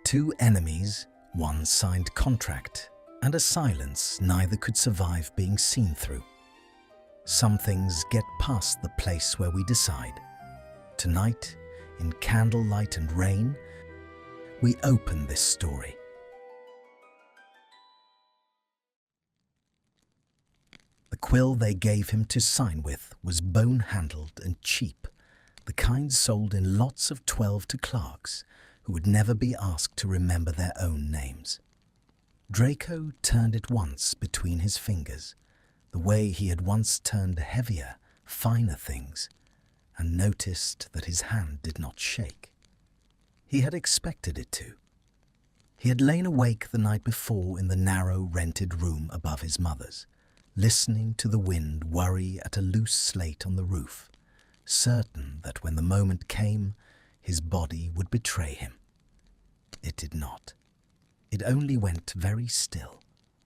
Two enemies, one signed contract, and a silence neither could survive being seen through. Some things get past the place where we decide. Tonight, in candlelight and rain, we open this story. The quill they gave him to sign with was bone-handled and cheap, the kind sold in lots of 12 to clerks who would never be asked to remember their own names. Draco turned it once between his fingers, the way he had once turned heavier, finer things, and noticed that his hand did not shake. He had expected it to. He had lain awake the night before in the narrow rented room above his mother's, listening to the wind worry at a loose slate on the roof, certain that when the moment came, his body would betray him. It did not. It only went very still,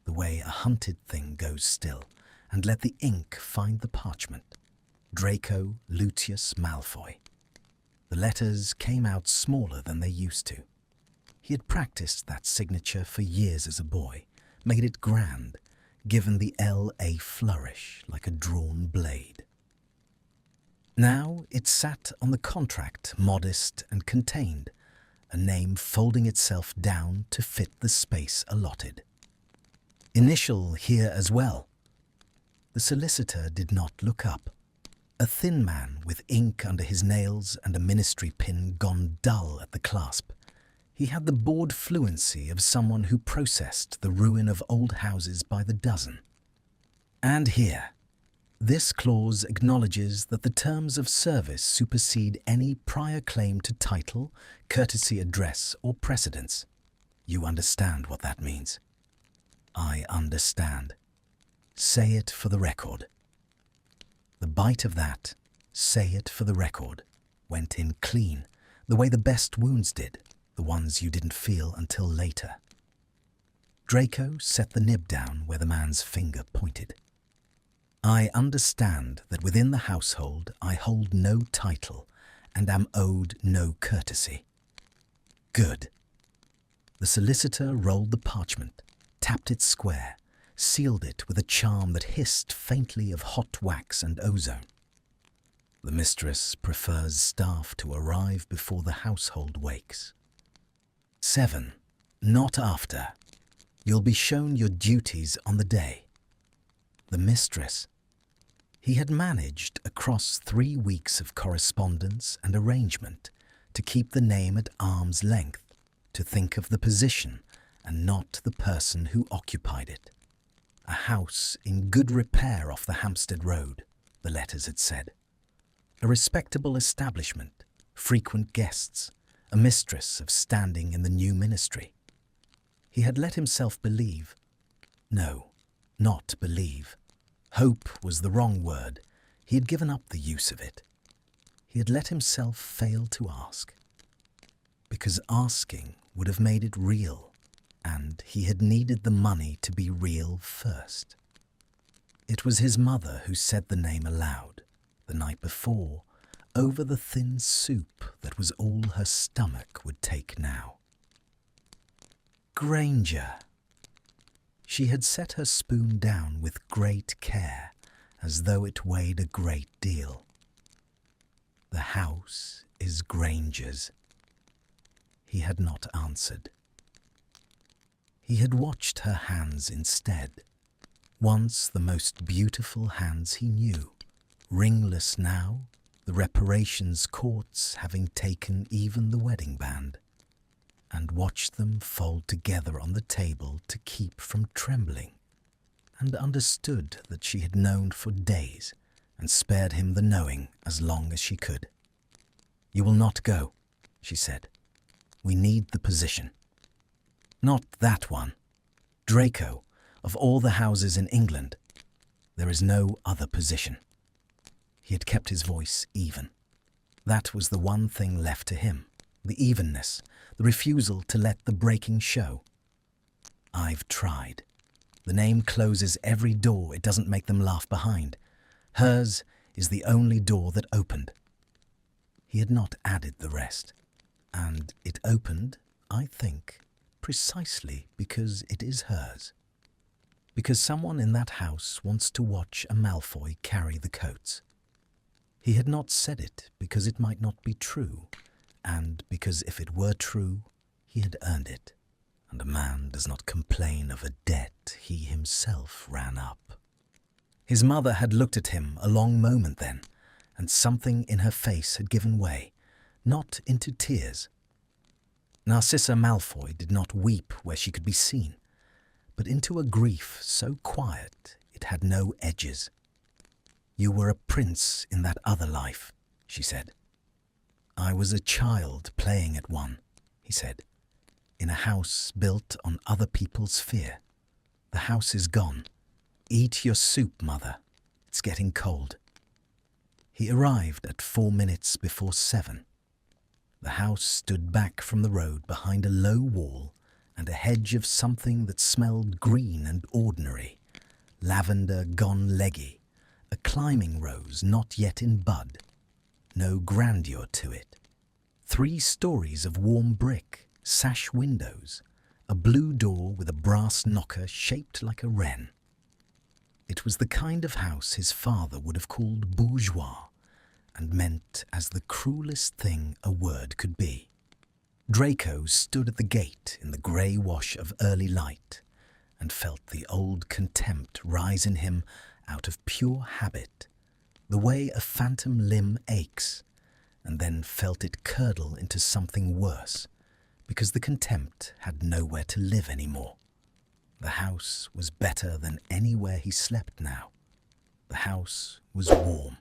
the way a hunted thing goes still, and let the ink find the parchment. Draco Lucius Malfoy. The letters came out smaller than they used to. He had practiced that signature for years as a boy, made it grand, given the L a flourish like a drawn blade. Now it sat on the contract, modest and contained, a name folding itself down to fit the space allotted. Initial here as well. The solicitor did not look up. A thin man with ink under his nails and a ministry pin gone dull at the clasp. He had the bored fluency of someone who processed the ruin of old houses by the dozen. And here, this clause acknowledges that the terms of service supersede any prior claim to title, courtesy address, or precedence. You understand what that means? I understand. Say it for the record. The bite of that, say it for the record, went in clean, the way the best wounds did, the ones you didn't feel until later. Draco set the nib down where the man's finger pointed. I understand that within the household I hold no title and am owed no courtesy. Good. The solicitor rolled the parchment, tapped it square, sealed it with a charm that hissed faintly of hot wax and ozone. The mistress prefers staff to arrive before the household wakes. 7. Not after. You'll be shown your duties on the day. The mistress. He had managed across 3 weeks of correspondence and arrangement to keep the name at arm's length, to think of the position and not the person who occupied it. A house in good repair off the Hampstead Road, the letters had said. A respectable establishment, frequent guests, a mistress of standing in the new ministry. He had let himself believe. No, not believe. Hope was the wrong word. He had given up the use of it. He had let himself fail to ask. Because asking would have made it real, and he had needed the money to be real first. It was his mother who said the name aloud, the night before, over the thin soup that was all her stomach would take now. Granger. She had set her spoon down with great care, as though it weighed a great deal. The house is Granger's. He had not answered. He had watched her hands instead, once the most beautiful hands he knew, ringless now, the reparations courts having taken even the wedding band, and watched them fold together on the table to keep from trembling, and understood that she had known for days and spared him the knowing as long as she could. You will not go, she said. We need the position. Not that one. Draco, of all the houses in England, there is no other position. He had kept his voice even. That was the one thing left to him, the evenness, the refusal to let the breaking show. I've tried. The name closes every door it doesn't make them laugh behind. Hers is the only door that opened. He had not added the rest, and it opened I think, precisely because it is hers. Because someone in that house wants to watch a Malfoy carry the coats. He had not said it because it might not be true, and because if it were true, he had earned it, and a man does not complain of a debt he himself ran up. His mother had looked at him a long moment then, and something in her face had given way, not into tears. Narcissa Malfoy did not weep where she could be seen, but into a grief so quiet it had no edges. "You were a prince in that other life," she said. "I was a child playing at one," he said, "in a house built on other people's fear. The house is gone. Eat your soup, mother. It's getting cold." He arrived at 4 minutes before 7. The house stood back from the road behind a low wall and a hedge of something that smelled green and ordinary, lavender gone leggy, a climbing rose not yet in bud, no grandeur to it. 3 stories of warm brick, sash windows, a blue door with a brass knocker shaped like a wren. It was the kind of house his father would have called bourgeois, and meant as the cruelest thing a word could be. Draco stood at the gate in the grey wash of early light, and felt the old contempt rise in him out of pure habit, the way a phantom limb aches, and then felt it curdle into something worse, because the contempt had nowhere to live any more. The house was better than anywhere he slept now. The house was warm.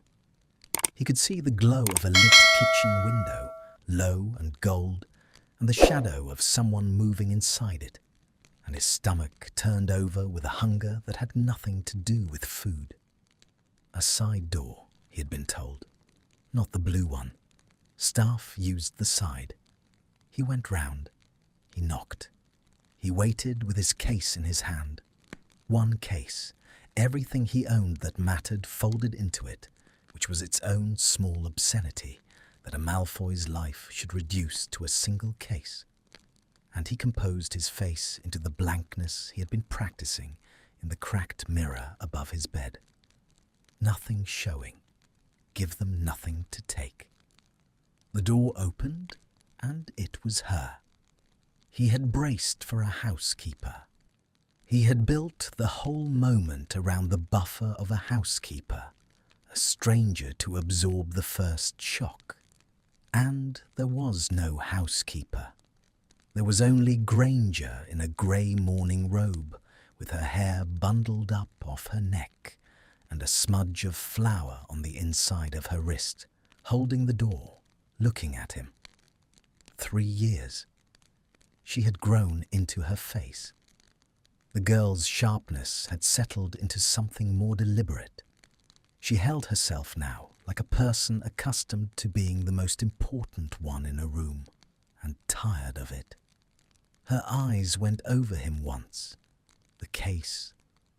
He could see the glow of a lit kitchen window, low and gold, and the shadow of someone moving inside it, and his stomach turned over with a hunger that had nothing to do with food. A side door, he had been told, not the blue one. Staff used the side. He went round. He knocked. He waited with his case in his hand. One case, everything he owned that mattered folded into it, which was its own small obscenity, that a Malfoy's life should reduce to a single case. And he composed his face into the blankness he had been practicing in the cracked mirror above his bed. Nothing showing. Give them nothing to take. The door opened, and it was her. He had braced for a housekeeper. He had built the whole moment around the buffer of a housekeeper, a stranger to absorb the first shock. And there was no housekeeper. There was only Granger in a grey morning robe, with her hair bundled up off her neck, and a smudge of flour on the inside of her wrist, holding the door, looking at him. 3 years. She had grown into her face. The girl's sharpness had settled into something more deliberate. She held herself now like a person accustomed to being the most important one in a room, and tired of it. Her eyes went over him once. The case,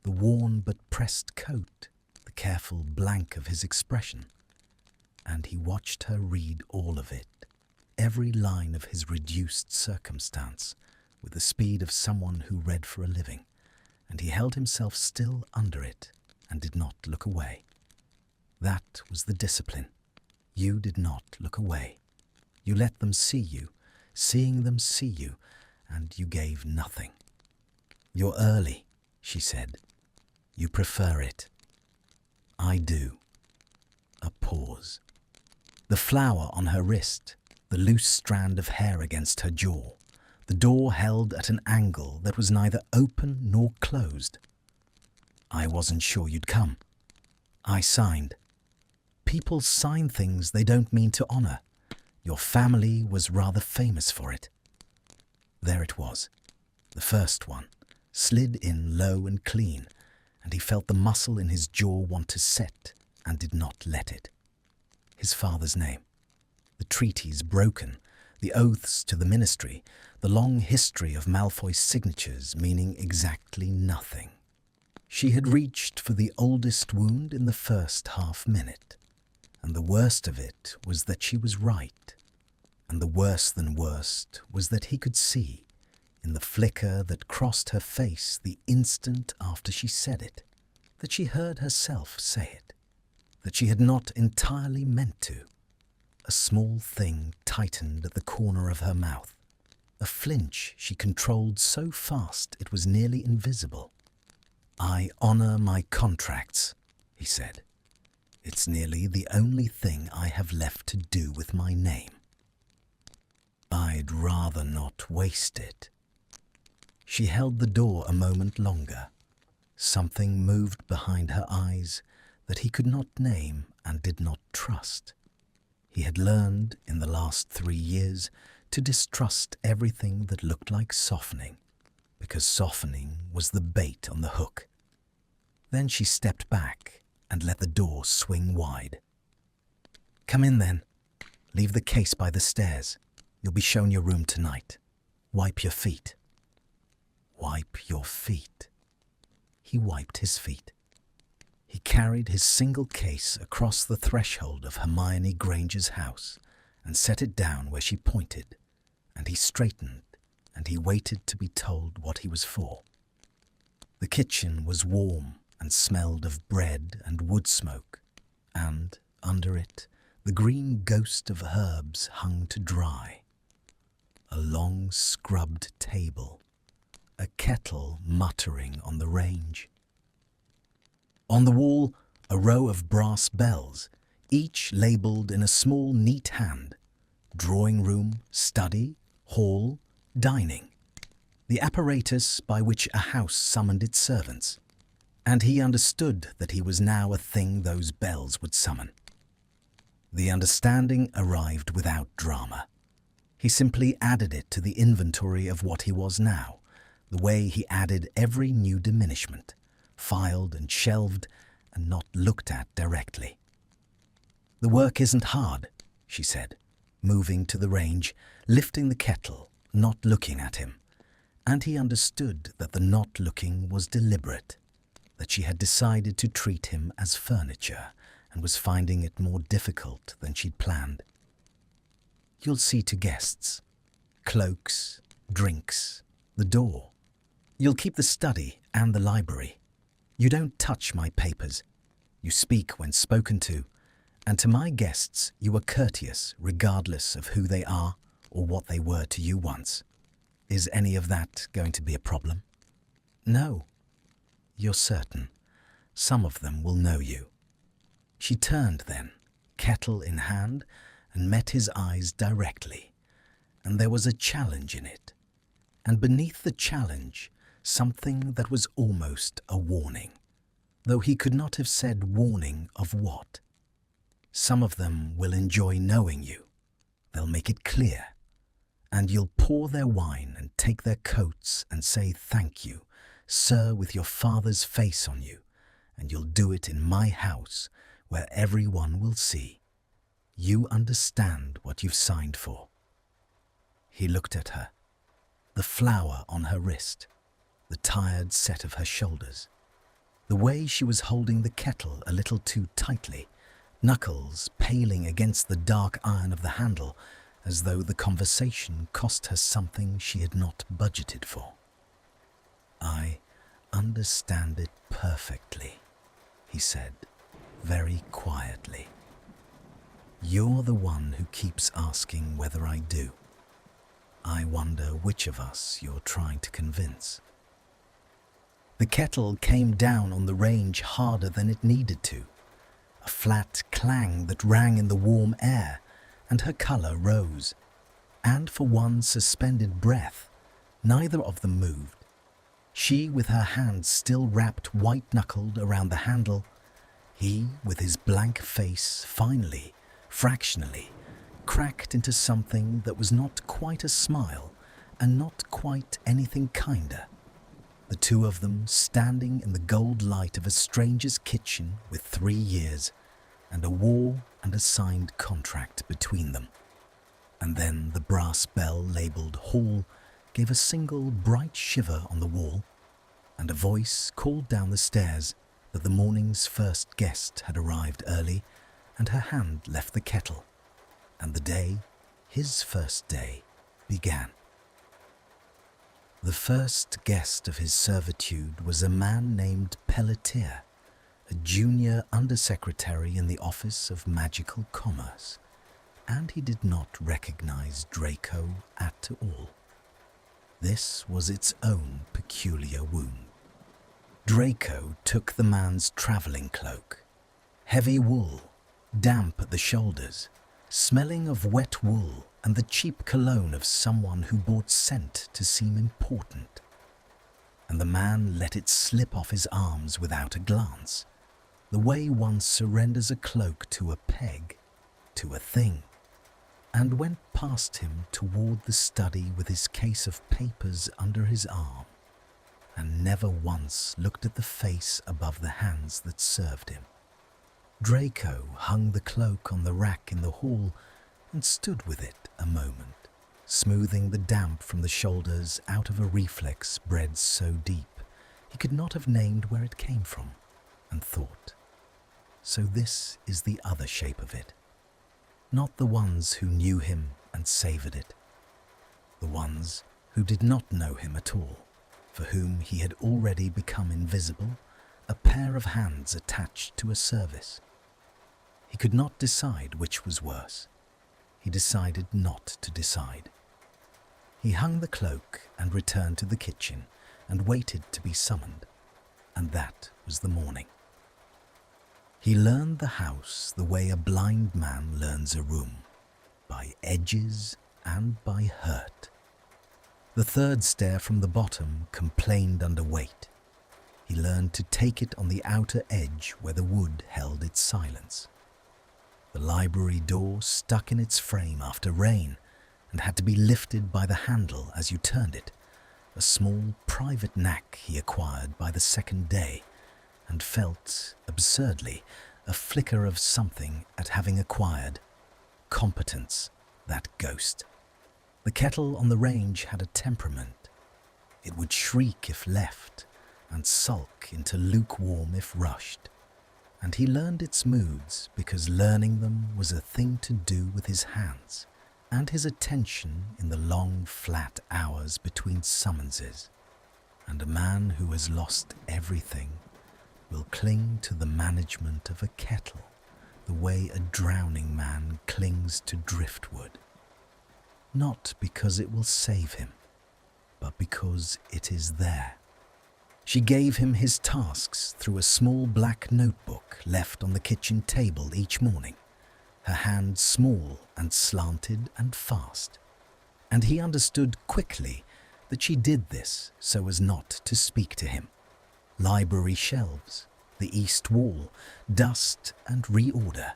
the worn but pressed coat, the careful blank of his expression. And he watched her read all of it, every line of his reduced circumstance, with the speed of someone who read for a living, and he held himself still under it and did not look away. That was the discipline. You did not look away. You let them see you, seeing them see you, and you gave nothing. "You're early," she said. "You prefer it." "I do." A pause. The flower on her wrist, the loose strand of hair against her jaw, the door held at an angle that was neither open nor closed. "I wasn't sure you'd come. I signed. People sign things they don't mean to honor. Your family was rather famous for it." There it was, the first one, slid in low and clean, and he felt the muscle in his jaw want to set, and did not let it. His father's name, the treaties broken, the oaths to the ministry, the long history of Malfoy's signatures meaning exactly nothing. She had reached for the oldest wound in the first half minute, and the worst of it was that she was right. And the worse than worst was that he could see, in the flicker that crossed her face the instant after she said it, that she heard herself say it, that she had not entirely meant to. A small thing tightened at the corner of her mouth, a flinch she controlled so fast it was nearly invisible. "I honor my contracts," he said. "It's nearly the only thing I have left to do with my name. I'd rather not waste it." She held the door a moment longer. Something moved behind her eyes that he could not name and did not trust. He had learned in the last 3 years to distrust everything that looked like softening, because softening was the bait on the hook. Then she stepped back and let the door swing wide. "Come in then. Leave the case by the stairs. You'll be shown your room tonight. Wipe your feet." Wipe your feet. He wiped his feet. He carried his single case across the threshold of Hermione Granger's house and set it down where she pointed, and he straightened and he waited to be told what he was for. The kitchen was warm and smelled of bread and wood smoke, and, under it, the green ghost of herbs hung to dry. A long scrubbed table, a kettle muttering on the range. On the wall, a row of brass bells, each labelled in a small, neat hand: drawing room, study, hall, dining. The apparatus by which a house summoned its servants. And he understood that he was now a thing those bells would summon. The understanding arrived without drama. He simply added it to the inventory of what he was now, the way he added every new diminishment, filed and shelved and not looked at directly. "The work isn't hard," she said, moving to the range, lifting the kettle, not looking at him. And he understood that the not looking was deliberate, that she had decided to treat him as furniture and was finding it more difficult than she'd planned. "You'll see to guests. Cloaks, drinks, the door. You'll keep the study and the library. You don't touch my papers. You speak when spoken to, and to my guests you are courteous regardless of who they are or what they were to you once. Is any of that going to be a problem?" "No." "You're certain? Some of them will know you." She turned then, kettle in hand, and met his eyes directly, and there was a challenge in it, and beneath the challenge something that was almost a warning, though he could not have said warning of what. "Some of them will enjoy knowing you. They'll make it clear, and you'll pour their wine and take their coats and say thank you, sir, with your father's face on you, and you'll do it in my house where everyone will see. You understand what you've signed for." He looked at her, the flower on her wrist, the tired set of her shoulders, the way she was holding the kettle a little too tightly, knuckles paling against the dark iron of the handle, as though the conversation cost her something she had not budgeted for. "I understand it perfectly," he said, very quietly. "You're the one who keeps asking whether I do. I wonder which of us you're trying to convince." The kettle came down on the range harder than it needed to, a flat clang that rang in the warm air, and her colour rose. And for one suspended breath, neither of them moved. She with her hands still wrapped white-knuckled around the handle, he with his blank face finally, fractionally, cracked into something that was not quite a smile and not quite anything kinder. The two of them standing in the gold light of a stranger's kitchen with 3 years and a war and a signed contract between them. And then the brass bell labelled hall gave a single bright shiver on the wall, and a voice called down the stairs that the morning's first guest had arrived early, and her hand left the kettle, and the day his first day began. The first guest of his servitude was a man named Pelletier, a junior undersecretary in the Office of Magical Commerce, and he did not recognize Draco at all. This was its own peculiar wound. Draco took the man's travelling cloak, heavy wool, damp at the shoulders, smelling of wet wool and the cheap cologne of someone who bought scent to seem important. And the man let it slip off his arms without a glance, the way one surrenders a cloak to a peg, to a thing, and went past him toward the study with his case of papers under his arm, and never once looked at the face above the hands that served him. Draco hung the cloak on the rack in the hall and stood with it a moment, smoothing the damp from the shoulders out of a reflex bred so deep he could not have named where it came from, and thought, so this is the other shape of it. Not the ones who knew him and savoured it. The ones who did not know him at all, for whom he had already become invisible, a pair of hands attached to a service. He could not decide which was worse. He decided not to decide. He hung the cloak and returned to the kitchen and waited to be summoned, and that was the morning. He learned the house the way a blind man learns a room, by edges and by hurt. The third stair from the bottom complained under weight. He learned to take it on the outer edge where the wood held its silence. The library door stuck in its frame after rain and had to be lifted by the handle as you turned it, a small private knack he acquired by the second day, and felt, absurdly, a flicker of something at having acquired competence, that ghost. The kettle on the range had a temperament. It would shriek if left, and sulk into lukewarm if rushed. And he learned its moods because learning them was a thing to do with his hands and his attention in the long, flat hours between summonses. And a man who has lost everything will cling to the management of a kettle the way a drowning man clings to driftwood. Not because it will save him, but because it is there. She gave him his tasks through a small black notebook left on the kitchen table each morning, her hand small and slanted and fast. And he understood quickly that she did this so as not to speak to him. Library shelves, the east wall, dust and reorder,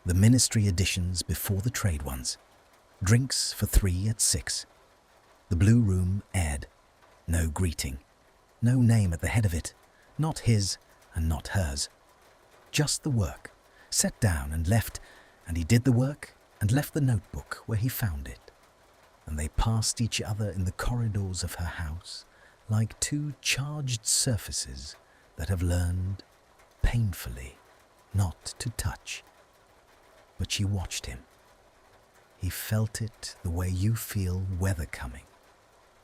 the ministry editions before the trade ones, drinks for 3 at 6. The blue room aired, no greeting, no name at the head of it, not his and not hers. Just the work, set down and left, and he did the work and left the notebook where he found it. And they passed each other in the corridors of her house like two charged surfaces that have learned, painfully, not to touch. But she watched him. He felt it the way you feel weather coming,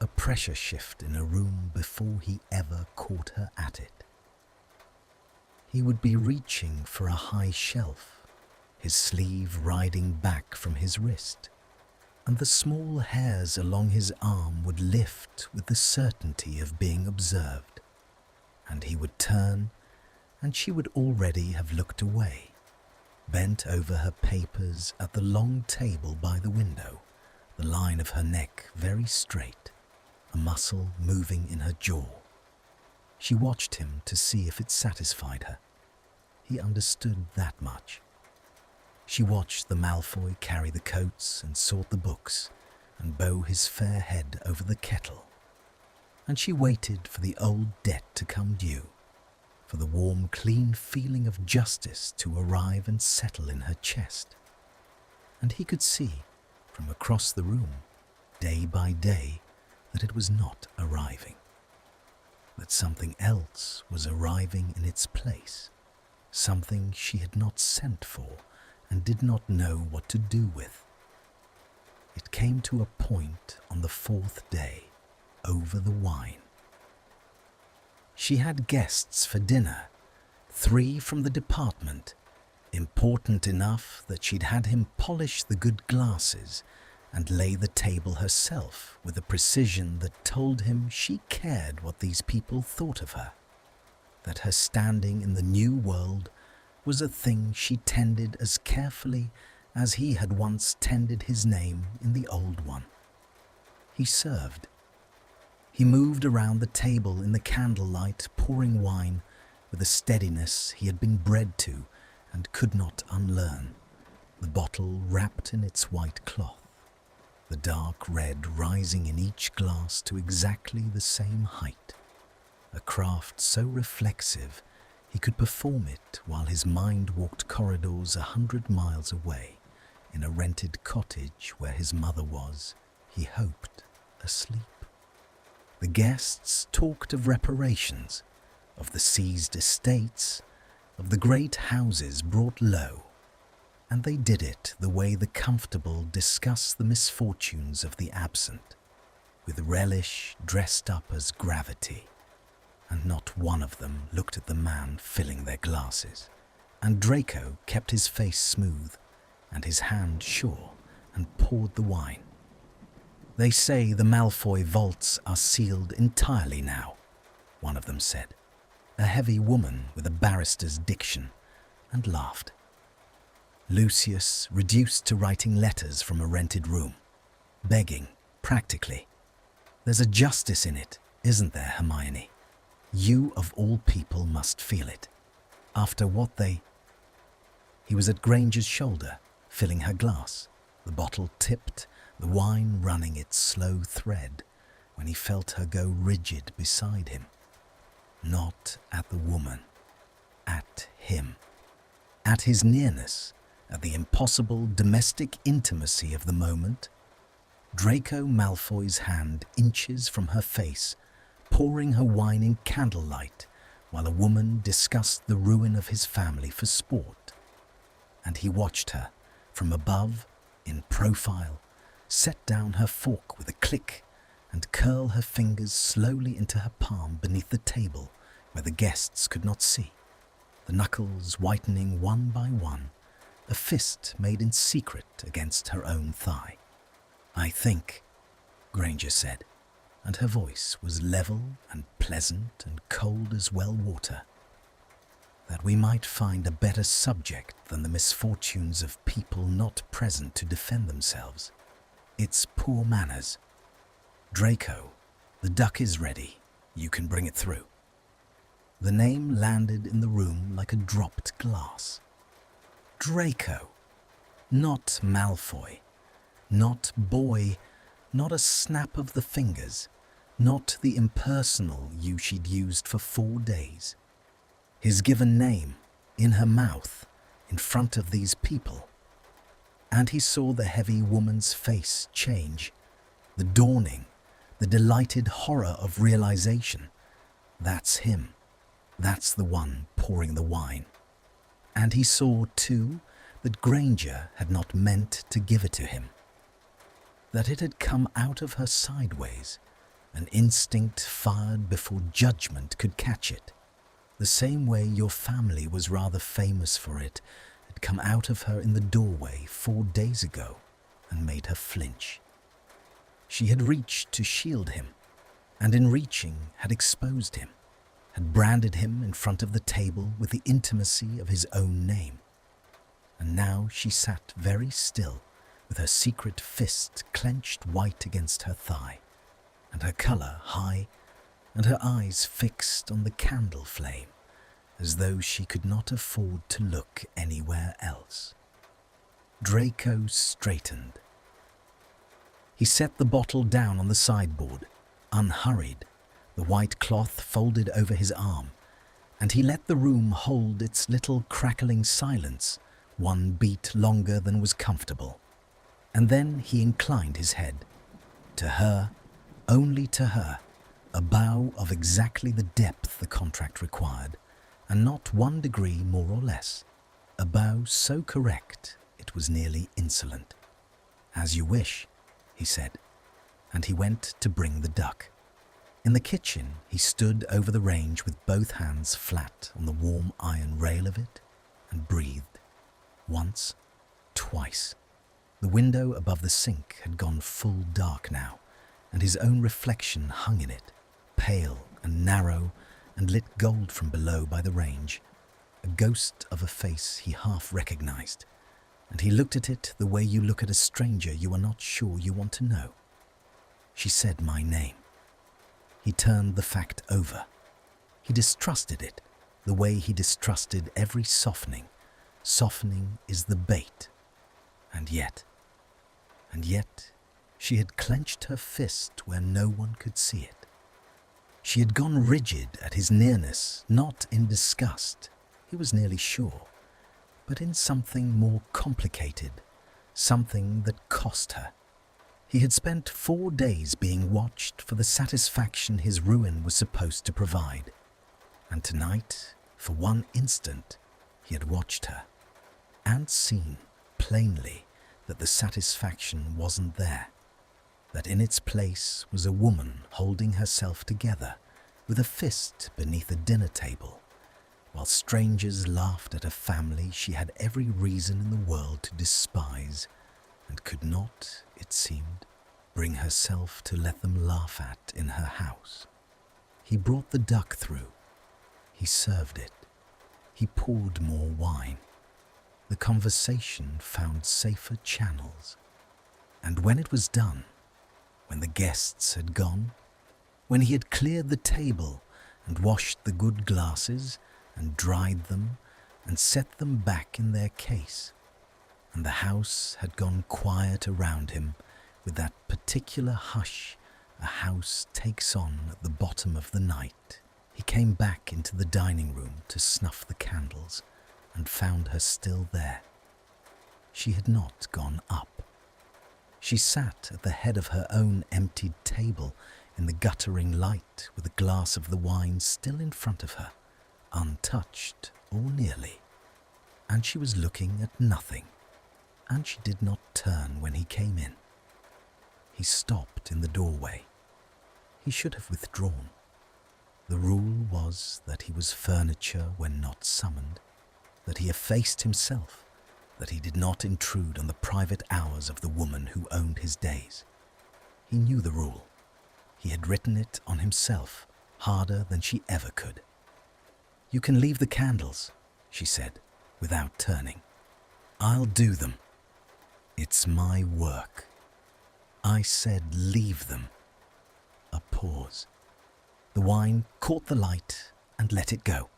a pressure shift in a room before he ever caught her at it. He would be reaching for a high shelf, his sleeve riding back from his wrist, and the small hairs along his arm would lift with the certainty of being observed, and he would turn, and she would already have looked away, bent over her papers at the long table by the window, the line of her neck very straight, a muscle moving in her jaw. She watched him to see if it satisfied her. He understood that much. She watched the Malfoy carry the coats and sort the books and bow his fair head over the kettle. And she waited for the old debt to come due, for the warm, clean feeling of justice to arrive and settle in her chest. And he could see, from across the room, day by day, that it was not arriving, that something else was arriving in its place, something she had not sent for and did not know what to do with. It came to a point on the fourth day, over the wine. She had guests for dinner, 3 from the department, important enough that she'd had him polish the good glasses and lay the table herself with a precision that told him she cared what these people thought of her, that her standing in the new world was a thing she tended as carefully as he had once tended his name in the old one. He served. He moved around the table in the candlelight, pouring wine with a steadiness he had been bred to and could not unlearn, the bottle wrapped in its white cloth, the dark red rising in each glass to exactly the same height, a craft so reflexive he could perform it while his mind walked corridors 100 miles away in a rented cottage where his mother was, he hoped, asleep. The guests talked of reparations, of the seized estates, of the great houses brought low, and they did it the way the comfortable discuss the misfortunes of the absent, with relish dressed up as gravity, and not one of them looked at the man filling their glasses, and Draco kept his face smooth and his hand sure and poured the wine. "They say the Malfoy vaults are sealed entirely now," one of them said, a heavy woman with a barrister's diction, and laughed. Lucius reduced to writing letters from a rented room, begging, practically. "There's a justice in it, isn't there, Hermione? You of all people must feel it. After what they—" He was at Granger's shoulder, filling her glass, the bottle tipped, the wine running its slow thread, when he felt her go rigid beside him. Not at the woman, at him, at his nearness, at the impossible domestic intimacy of the moment. Draco Malfoy's hand inches from her face, pouring her wine in candlelight, while a woman discussed the ruin of his family for sport. And he watched her, from above, in profile, set down her fork with a click and curl her fingers slowly into her palm beneath the table where the guests could not see, the knuckles whitening one by one, a fist made in secret against her own thigh. "I think," Granger said, and her voice was level and pleasant and cold as well water, "that we might find a better subject than the misfortunes of people not present to defend themselves. It's poor manners. Draco, the duck is ready. You can bring it through." The name landed in the room like a dropped glass. Draco, not Malfoy, not boy, not a snap of the fingers, not the impersonal you she'd used for 4 days. His given name, in her mouth, in front of these people. And he saw the heavy woman's face change, the dawning, the delighted horror of realization. That's him. That's the one pouring the wine. And he saw, too, that Granger had not meant to give it to him. That it had come out of her sideways, an instinct fired before judgment could catch it. The same way your family was rather famous for it had come out of her in the doorway 4 days ago and made her flinch. She had reached to shield him, and in reaching had exposed him, had branded him in front of the table with the intimacy of his own name. And now she sat very still, with her secret fist clenched white against her thigh, and her colour high, and her eyes fixed on the candle flame, as though she could not afford to look anywhere else. Draco straightened. He set the bottle down on the sideboard, unhurried, the white cloth folded over his arm, and he let the room hold its little crackling silence 1 beat longer than was comfortable. And then he inclined his head. To her, only to her, a bow of exactly the depth the contract required, and not 1 degree more or less. A bow so correct it was nearly insolent. "As you wish," he said, and he went to bring the duck. In the kitchen, he stood over the range with both hands flat on the warm iron rail of it and breathed. Once, twice. The window above the sink had gone full dark now, and his own reflection hung in it, pale and narrow and lit gold from below by the range, a ghost of a face he half recognized, and he looked at it the way you look at a stranger you are not sure you want to know. She said my name. He turned the fact over. He distrusted it, the way he distrusted every softening. Softening is the bait. And yet, she had clenched her fist where no one could see it. She had gone rigid at his nearness, not in disgust, he was nearly sure, but in something more complicated, something that cost her. He had spent 4 days being watched for the satisfaction his ruin was supposed to provide, and tonight, for one instant, he had watched her, and seen, plainly, that the satisfaction wasn't there, that in its place was a woman holding herself together with a fist beneath a dinner table, while strangers laughed at a family she had every reason in the world to despise, and could not, it seemed, bring herself to let them laugh at in her house. He brought the duck through. He served it. He poured more wine. The conversation found safer channels. And when it was done, when the guests had gone, when he had cleared the table and washed the good glasses and dried them and set them back in their case, and the house had gone quiet around him with that particular hush a house takes on at the bottom of the night, he came back into the dining room to snuff the candles and found her still there. She had not gone up. She sat at the head of her own emptied table in the guttering light with a glass of the wine still in front of her, untouched or nearly, and she was looking at nothing, and she did not turn when he came in. He stopped in the doorway. He should have withdrawn. The rule was that he was furniture when not summoned, that he effaced himself, that he did not intrude on the private hours of the woman who owned his days. He knew the rule. He had written it on himself, harder than she ever could. "You can leave the candles," she said, without turning. "I'll do them. It's my work." I said leave them. A pause. The wine caught the light and let it go.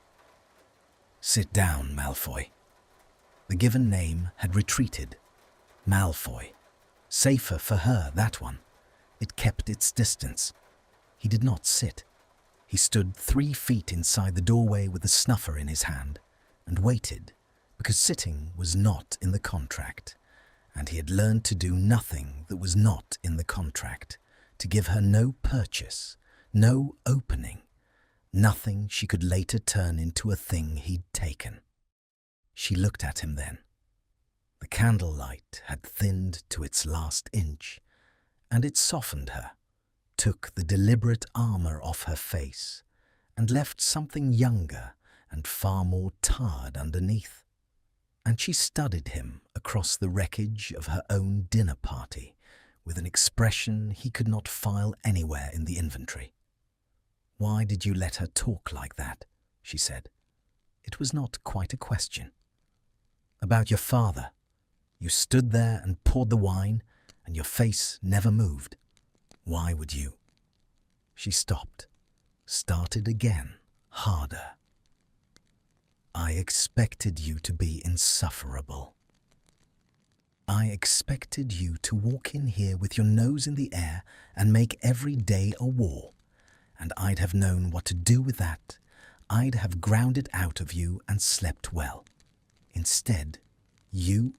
"Sit down, Malfoy." The given name had retreated. Malfoy. Safer for her, that one. It kept its distance. He did not sit. He stood 3 feet inside the doorway with the snuffer in his hand and waited, because sitting was not in the contract, and he had learned to do nothing that was not in the contract, to give her no purchase, no opening, nothing she could later turn into a thing he'd taken. She looked at him then. The candlelight had thinned to its last inch, and it softened her, took the deliberate armour off her face, and left something younger and far more tarred underneath. And she studied him across the wreckage of her own dinner party with an expression he could not file anywhere in the inventory. "Why did you let her talk like that?" she said. It was not quite a question. "About your father. You stood there and poured the wine, and your face never moved. Why would you?" She stopped, started again, harder. "I expected you to be insufferable. I expected you to walk in here with your nose in the air and make every day a war, and I'd have known what to do with that. I'd have ground it out of you and slept well. Instead, you—"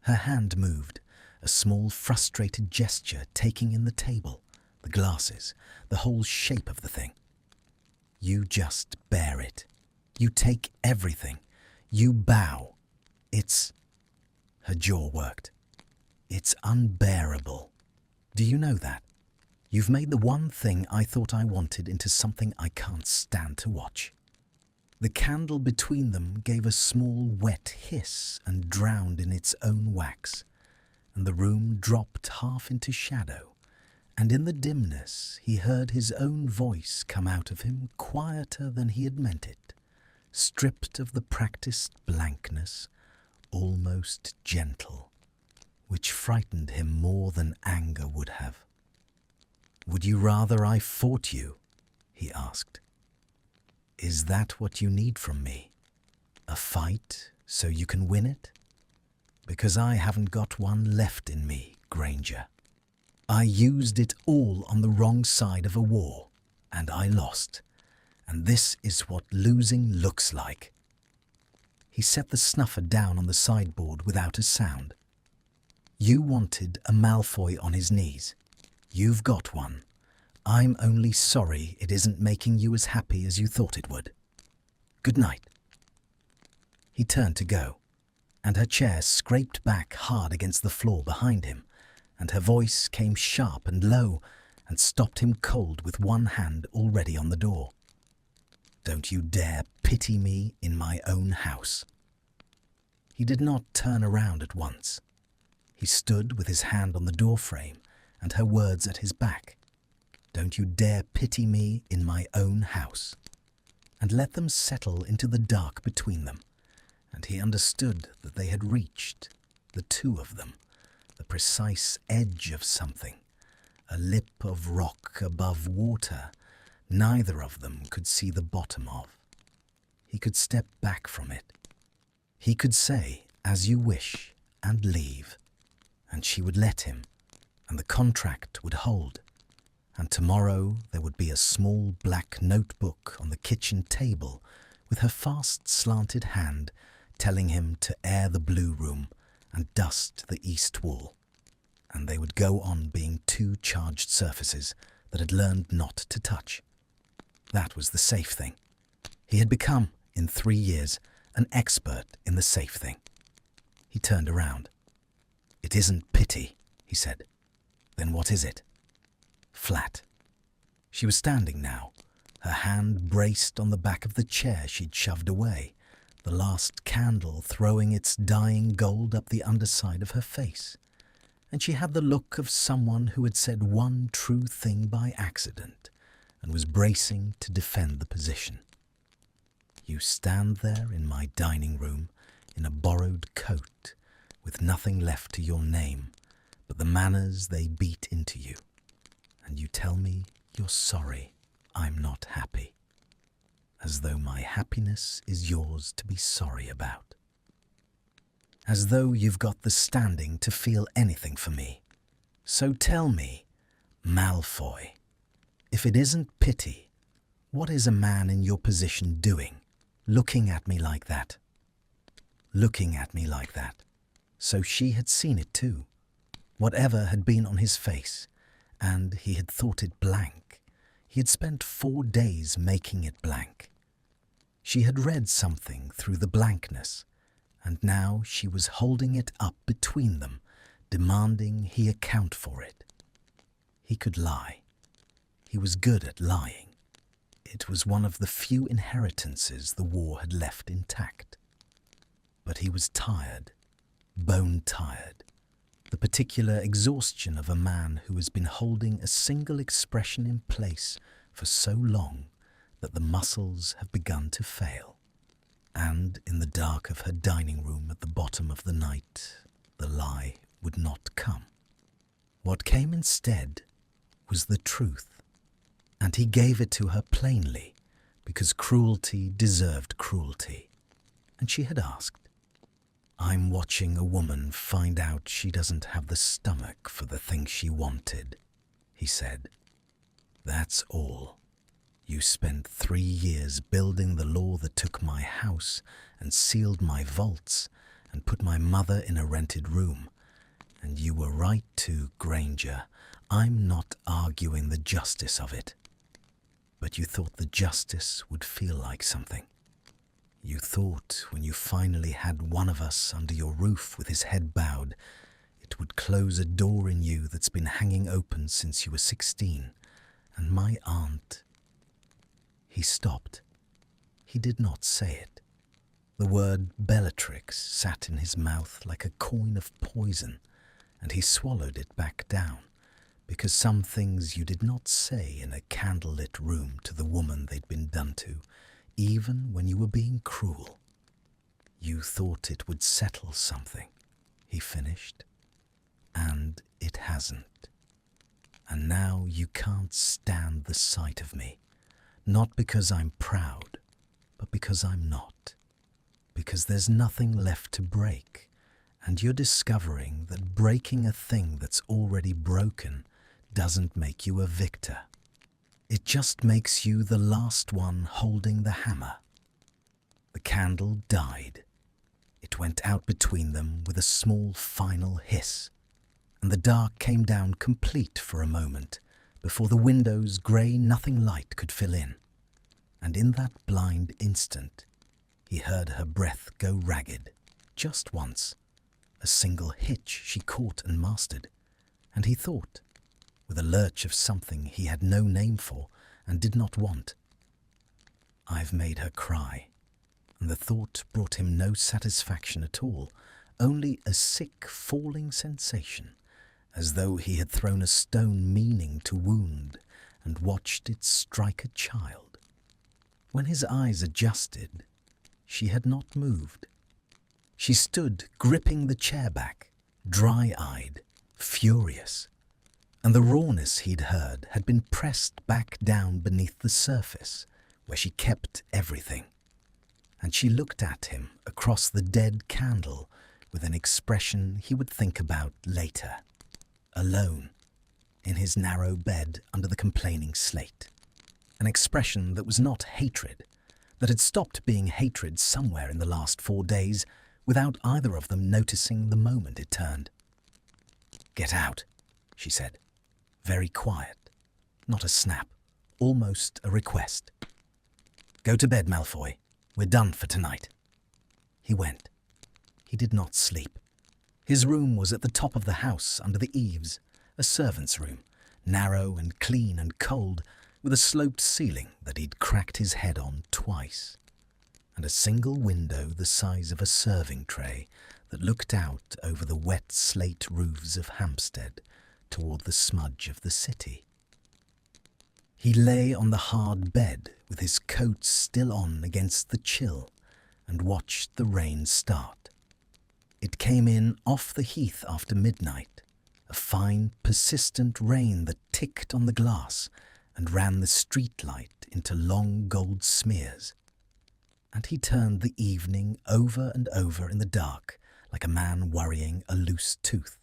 Her hand moved, a small frustrated gesture taking in the table, the glasses, the whole shape of the thing. "You just bear it. You take everything. You bow. It's—" Her jaw worked. "It's unbearable," Do you know that? You've made the one thing I thought I wanted into something I can't stand to watch." The candle between them gave a small wet hiss and drowned in its own wax, and the room dropped half into shadow, and in the dimness he heard his own voice come out of him quieter than he had meant it, stripped of the practiced blankness, almost gentle, which frightened him more than anger would have. "Would you rather I fought you?" he asked. "Is that what you need from me? A fight so you can win it? Because I haven't got one left in me, Granger. I used it all on the wrong side of a war, and I lost. And this is what losing looks like." He set the snuffer down on the sideboard without a sound. "You wanted a Malfoy on his knees. You've got one. I'm only sorry it isn't making you as happy as you thought it would. Good night." He turned to go, and her chair scraped back hard against the floor behind him, and her voice came sharp and low and stopped him cold with one hand already on the door. "Don't you dare pity me in my own house." He did not turn around at once. He stood with his hand on the doorframe and her words at his back. "Don't you dare pity me in my own house," and let them settle into the dark between them, and he understood that they had reached, the two of them, the precise edge of something, a lip of rock above water neither of them could see the bottom of. He could step back from it. He could say, "As you wish," and leave, and she would let him, and the contract would hold. And tomorrow there would be a small black notebook on the kitchen table with her fast slanted hand telling him to air the blue room and dust the east wall. And they would go on being two charged surfaces that had learned not to touch. That was the safe thing. He had become, in 3 years, an expert in the safe thing. He turned around. "It isn't pity," he said. "Then what is it?" Flat. She was standing now, her hand braced on the back of the chair she'd shoved away, the last candle throwing its dying gold up the underside of her face. And she had the look of someone who had said one true thing by accident and was bracing to defend the position. "You stand there in my dining room in a borrowed coat with nothing left to your name but the manners they beat into you. And you tell me you're sorry I'm not happy, as though my happiness is yours to be sorry about. As though you've got the standing to feel anything for me. So tell me, Malfoy, if it isn't pity, what is a man in your position doing, looking at me like that?" Looking at me like that. So she had seen it too. Whatever had been on his face, and he had thought it blank. He had spent 4 days making it blank. She had read something through the blankness, and now she was holding it up between them, demanding he account for it. He could lie. He was good at lying. It was one of the few inheritances the war had left intact. But he was tired, bone-tired. The particular exhaustion of a man who has been holding a single expression in place for so long that the muscles have begun to fail. And in the dark of her dining room at the bottom of the night, the lie would not come. What came instead was the truth, and he gave it to her plainly, because cruelty deserved cruelty. And she had asked, "I'm watching a woman find out she doesn't have the stomach for the thing she wanted," he said. "That's all. You spent 3 years building the law that took my house and sealed my vaults and put my mother in a rented room. And you were right too, Granger. I'm not arguing the justice of it. But you thought the justice would feel like something. You thought when you finally had one of us under your roof with his head bowed, It would close a door in you that's been hanging open since you were 16, and my aunt—" He stopped. He did not say it. The word Bellatrix sat in his mouth like a coin of poison, and he swallowed it back down, because some things you did not say in a candlelit room to the woman they'd been done to, even when you were being cruel. "You thought it would settle something," he finished, "and it hasn't. And now you can't stand the sight of me, not because I'm proud, but because I'm not. Because there's nothing left to break, and you're discovering that breaking a thing that's already broken doesn't make you a victor. It just makes you the last one holding the hammer." The candle died. It went out between them with a small final hiss, and the dark came down complete for a moment before the window's grey nothing light could fill in. And in that blind instant, he heard her breath go ragged, just once, a single hitch she caught and mastered, and he thought, with a lurch of something he had no name for and did not want, "I've made her cry," and the thought brought him no satisfaction at all, only a sick falling sensation, as though he had thrown a stone meaning to wound and watched it strike a child. When his eyes adjusted, she had not moved. She stood gripping the chair back, dry-eyed, furious, and the rawness he'd heard had been pressed back down beneath the surface, where she kept everything. And she looked at him across the dead candle with an expression he would think about later, alone, in his narrow bed under the complaining slate. An expression that was not hatred, that had stopped being hatred somewhere in the last 4 days without either of them noticing the moment it turned. "Get out," she said, very quiet, not a snap, almost a request. "Go to bed, Malfoy. We're done for tonight." He went. He did not sleep. His room was at the top of the house under the eaves, a servant's room, narrow and clean and cold, with a sloped ceiling that he'd cracked his head on twice, and a single window the size of a serving tray that looked out over the wet slate roofs of Hampstead toward the smudge of the city. He lay on the hard bed with his coat still on against the chill and watched the rain start. It came in off the heath after midnight, a fine, persistent rain that ticked on the glass and ran the streetlight into long gold smears. And he turned the evening over and over in the dark like a man worrying a loose tooth.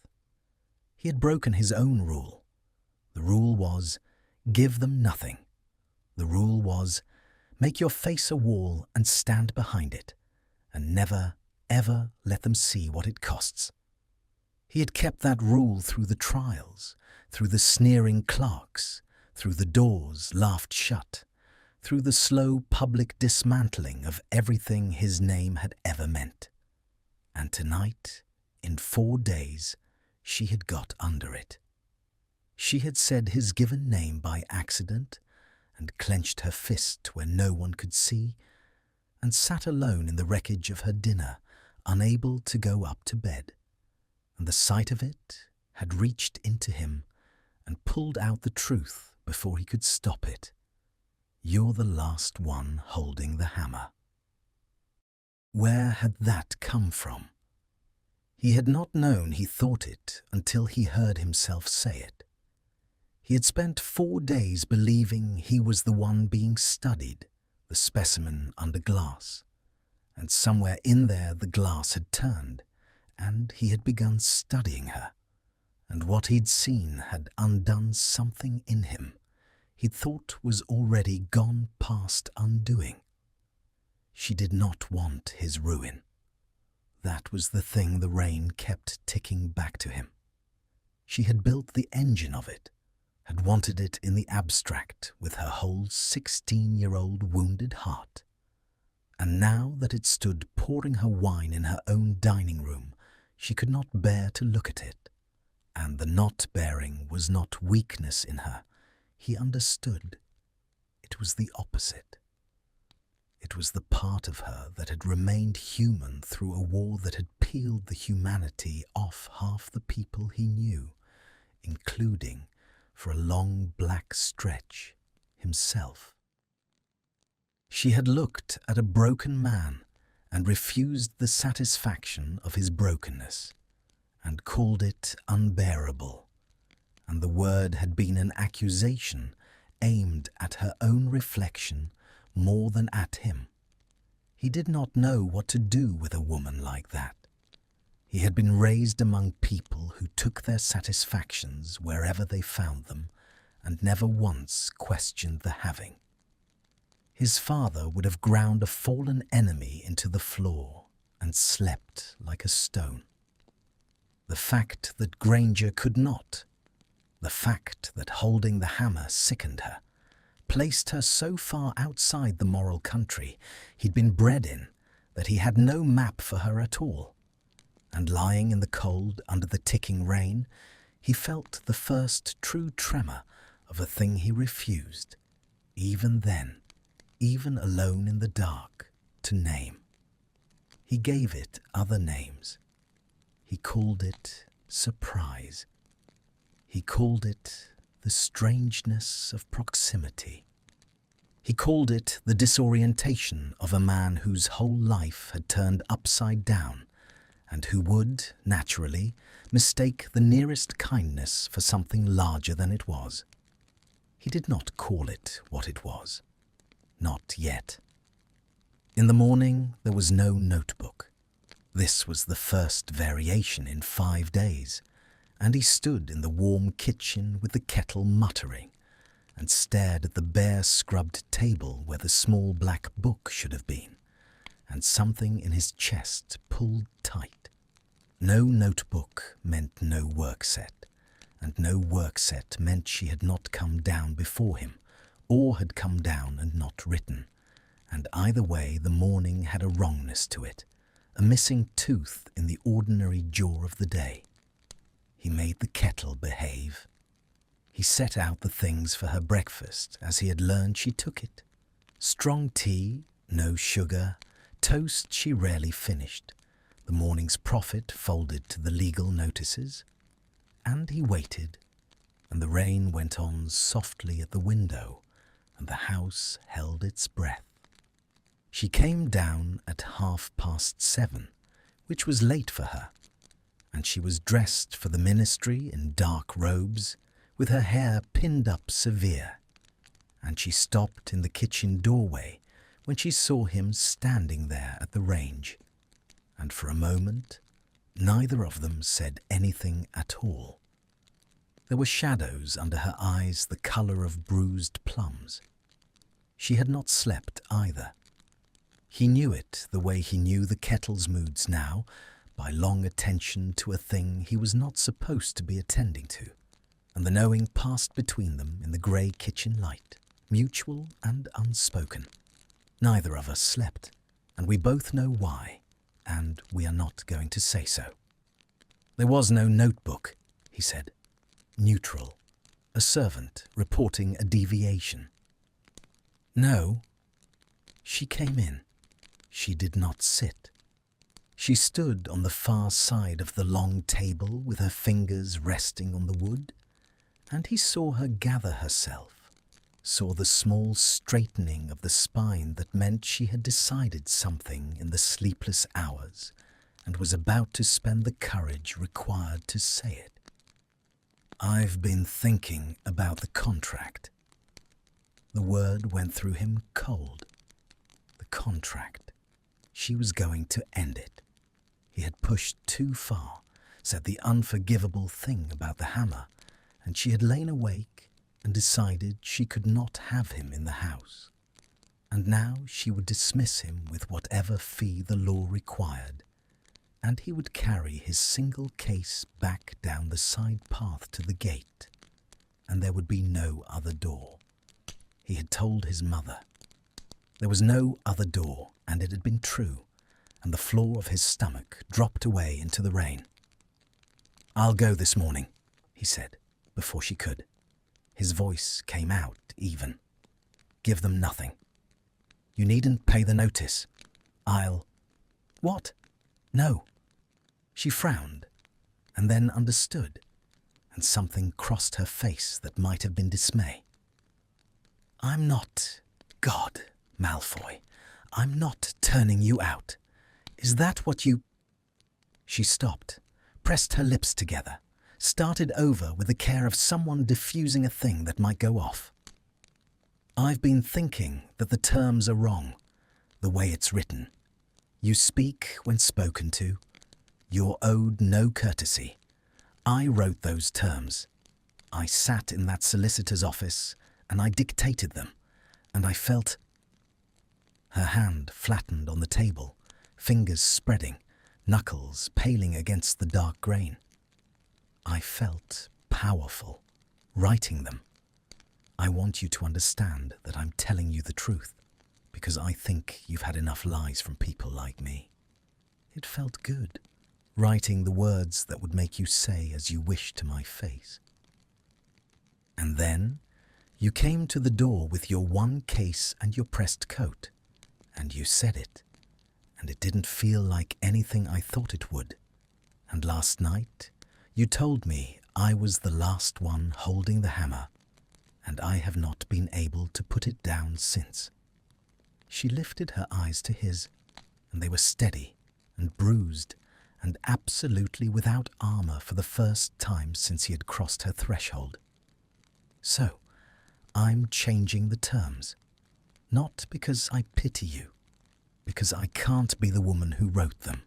He had broken his own rule. The rule was, give them nothing. The rule was, make your face a wall and stand behind it, and never, ever let them see what it costs. He had kept that rule through the trials, through the sneering clerks, through the doors laughed shut, through the slow public dismantling of everything his name had ever meant. And tonight, in 4 days, she had got under it. She had said his given name by accident and clenched her fist where no one could see, and sat alone in the wreckage of her dinner, unable to go up to bed. And the sight of it had reached into him and pulled out the truth before he could stop it. You're the last one holding the hammer. Where had that come from? He had not known he thought it until he heard himself say it. He had spent 4 days believing he was the one being studied, the specimen under glass, and somewhere in there the glass had turned, and he had begun studying her, and what he'd seen had undone something in him he'd thought was already gone past undoing. She did not want his ruin. That was the thing the rain kept ticking back to him. She had built the engine of it, had wanted it in the abstract with her whole 16-year-old wounded heart. And now that it stood pouring her wine in her own dining room, she could not bear to look at it. and the not-bearing was not weakness in her. He understood. It was the opposite. It was the part of her that had remained human through a war that had peeled the humanity off half the people he knew, including, for a long black stretch, himself. She had looked at a broken man and refused the satisfaction of his brokenness, and called it unbearable, and the word had been an accusation aimed at her own reflection more than at him. He did not know what to do with a woman like that. He had been raised among people who took their satisfactions wherever they found them and never once questioned the having. His father would have ground a fallen enemy into the floor and slept like a stone. The fact that Granger could not, the fact that holding the hammer sickened her, placed her so far outside the moral country he'd been bred in that he had no map for her at all. And lying in the cold under the ticking rain, he felt the first true tremor of a thing he refused, even then, even alone in the dark, to name. He gave it other names. He called it surprise. He called it the strangeness of proximity. He called it the disorientation of a man whose whole life had turned upside down and who would, naturally, mistake the nearest kindness for something larger than it was. He did not call it what it was. Not yet. In the morning there was no notebook. This was the first variation in 5 days, and he stood in the warm kitchen with the kettle muttering, and stared at the bare scrubbed table where the small black book should have been, and something in his chest pulled tight. No notebook meant no work set, and no work set meant she had not come down before him, or had come down and not written, and either way the morning had a wrongness to it, a missing tooth in the ordinary jaw of the day. He made the kettle behave. He set out the things for her breakfast as he had learned she took it. Strong tea, no sugar, toast she rarely finished, the morning's profit folded to the legal notices. And he waited, and the rain went on softly at the window, and the house held its breath. She came down at 7:30, which was late for her, and she was dressed for the ministry in dark robes, with her hair pinned up severe, and she stopped in the kitchen doorway when she saw him standing there at the range, and for a moment neither of them said anything at all. There were shadows under her eyes the colour of bruised plums. She had not slept either. He knew it the way he knew the kettle's moods now, by long attention to a thing he was not supposed to be attending to, and the knowing passed between them in the grey kitchen light, mutual and unspoken. Neither of us slept, and we both know why, and we are not going to say so. There was no notebook, he said. Neutral, a servant reporting a deviation. No. She came in. She did not sit. She stood on the far side of the long table with her fingers resting on the wood, and he saw her gather herself, saw the small straightening of the spine that meant she had decided something in the sleepless hours and was about to spend the courage required to say it. I've been thinking about the contract. The word went through him cold. The contract. She was going to end it. He had pushed too far, said the unforgivable thing about the hammer, and she had lain awake and decided she could not have him in the house. And now she would dismiss him with whatever fee the law required, and he would carry his single case back down the side path to the gate, and there would be no other door. He had told his mother. There was no other door, and it had been true, and the floor of his stomach dropped away into the rain. I'll go this morning, he said, before she could. His voice came out even. Give them nothing. You needn't pay the notice. I'll... What? No. She frowned, and then understood, and something crossed her face that might have been dismay. I'm not... God, Malfoy, I'm not turning you out. Is that what you... She stopped, pressed her lips together, started over with the care of someone diffusing a thing that might go off. I've been thinking that the terms are wrong, the way it's written. You speak when spoken to. You're owed no courtesy. I wrote those terms. I sat in that solicitor's office and I dictated them, and I felt... Her hand flattened on the table, fingers spreading, knuckles paling against the dark grain. I felt powerful, writing them. I want you to understand that I'm telling you the truth, because I think you've had enough lies from people like me. It felt good, writing the words that would make you say as you wish to my face. And then you came to the door with your one case and your pressed coat, and you said it, and it didn't feel like anything I thought it would. And last night, you told me I was the last one holding the hammer, and I have not been able to put it down since. She lifted her eyes to his, and they were steady and bruised and absolutely without armor for the first time since he had crossed her threshold. So, I'm changing the terms. Not because I pity you, because I can't be the woman who wrote them.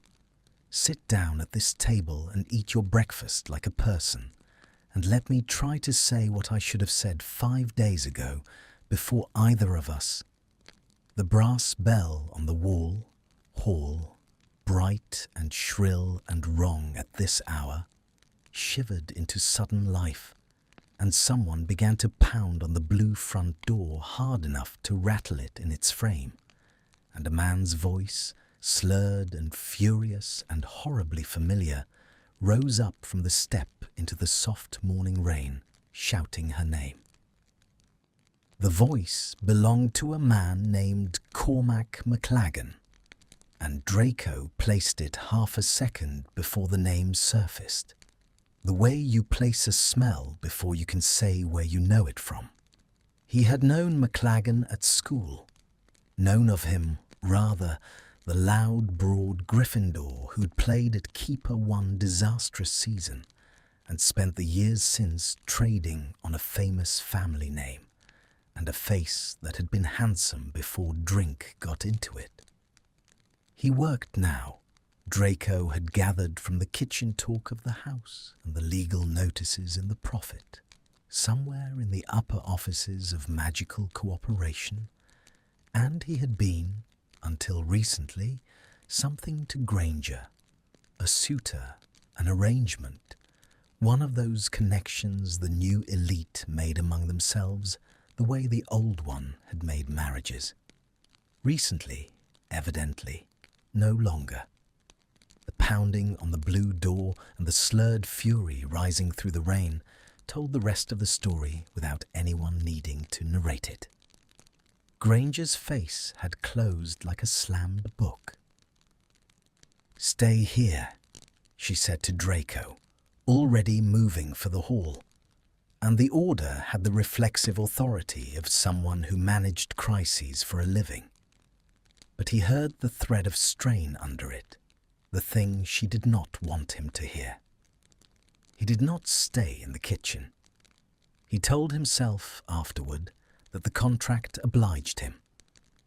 Sit down at this table and eat your breakfast like a person, and let me try to say what I should have said 5 days ago before either of us. The brass bell on the hall, bright and shrill and wrong at this hour, shivered into sudden life, and someone began to pound on the blue front door hard enough to rattle it in its frame, and a man's voice, slurred and furious and horribly familiar, rose up from the step into the soft morning rain, shouting her name. The voice belonged to a man named Cormac McLagan, and Draco placed it half a second before the name surfaced. The way you place a smell before you can say where you know it from. He had known McLagan at school, known of him, rather, the loud, broad Gryffindor who'd played at Keeper one disastrous season and spent the years since trading on a famous family name and a face that had been handsome before drink got into it. He worked now, Draco had gathered from the kitchen talk of the house and the legal notices in the Prophet, somewhere in the upper offices of magical cooperation, and he had been, until recently, something to Granger, a suitor, an arrangement, one of those connections the new elite made among themselves the way the old one had made marriages. Recently, evidently, no longer. The pounding on the blue door and the slurred fury rising through the rain told the rest of the story without anyone needing to narrate it. Granger's face had closed like a slammed book. "Stay here," she said to Draco, already moving for the hall, and the order had the reflexive authority of someone who managed crises for a living. But he heard the thread of strain under it, the thing she did not want him to hear. He did not stay in the kitchen. He told himself afterward that the contract obliged him,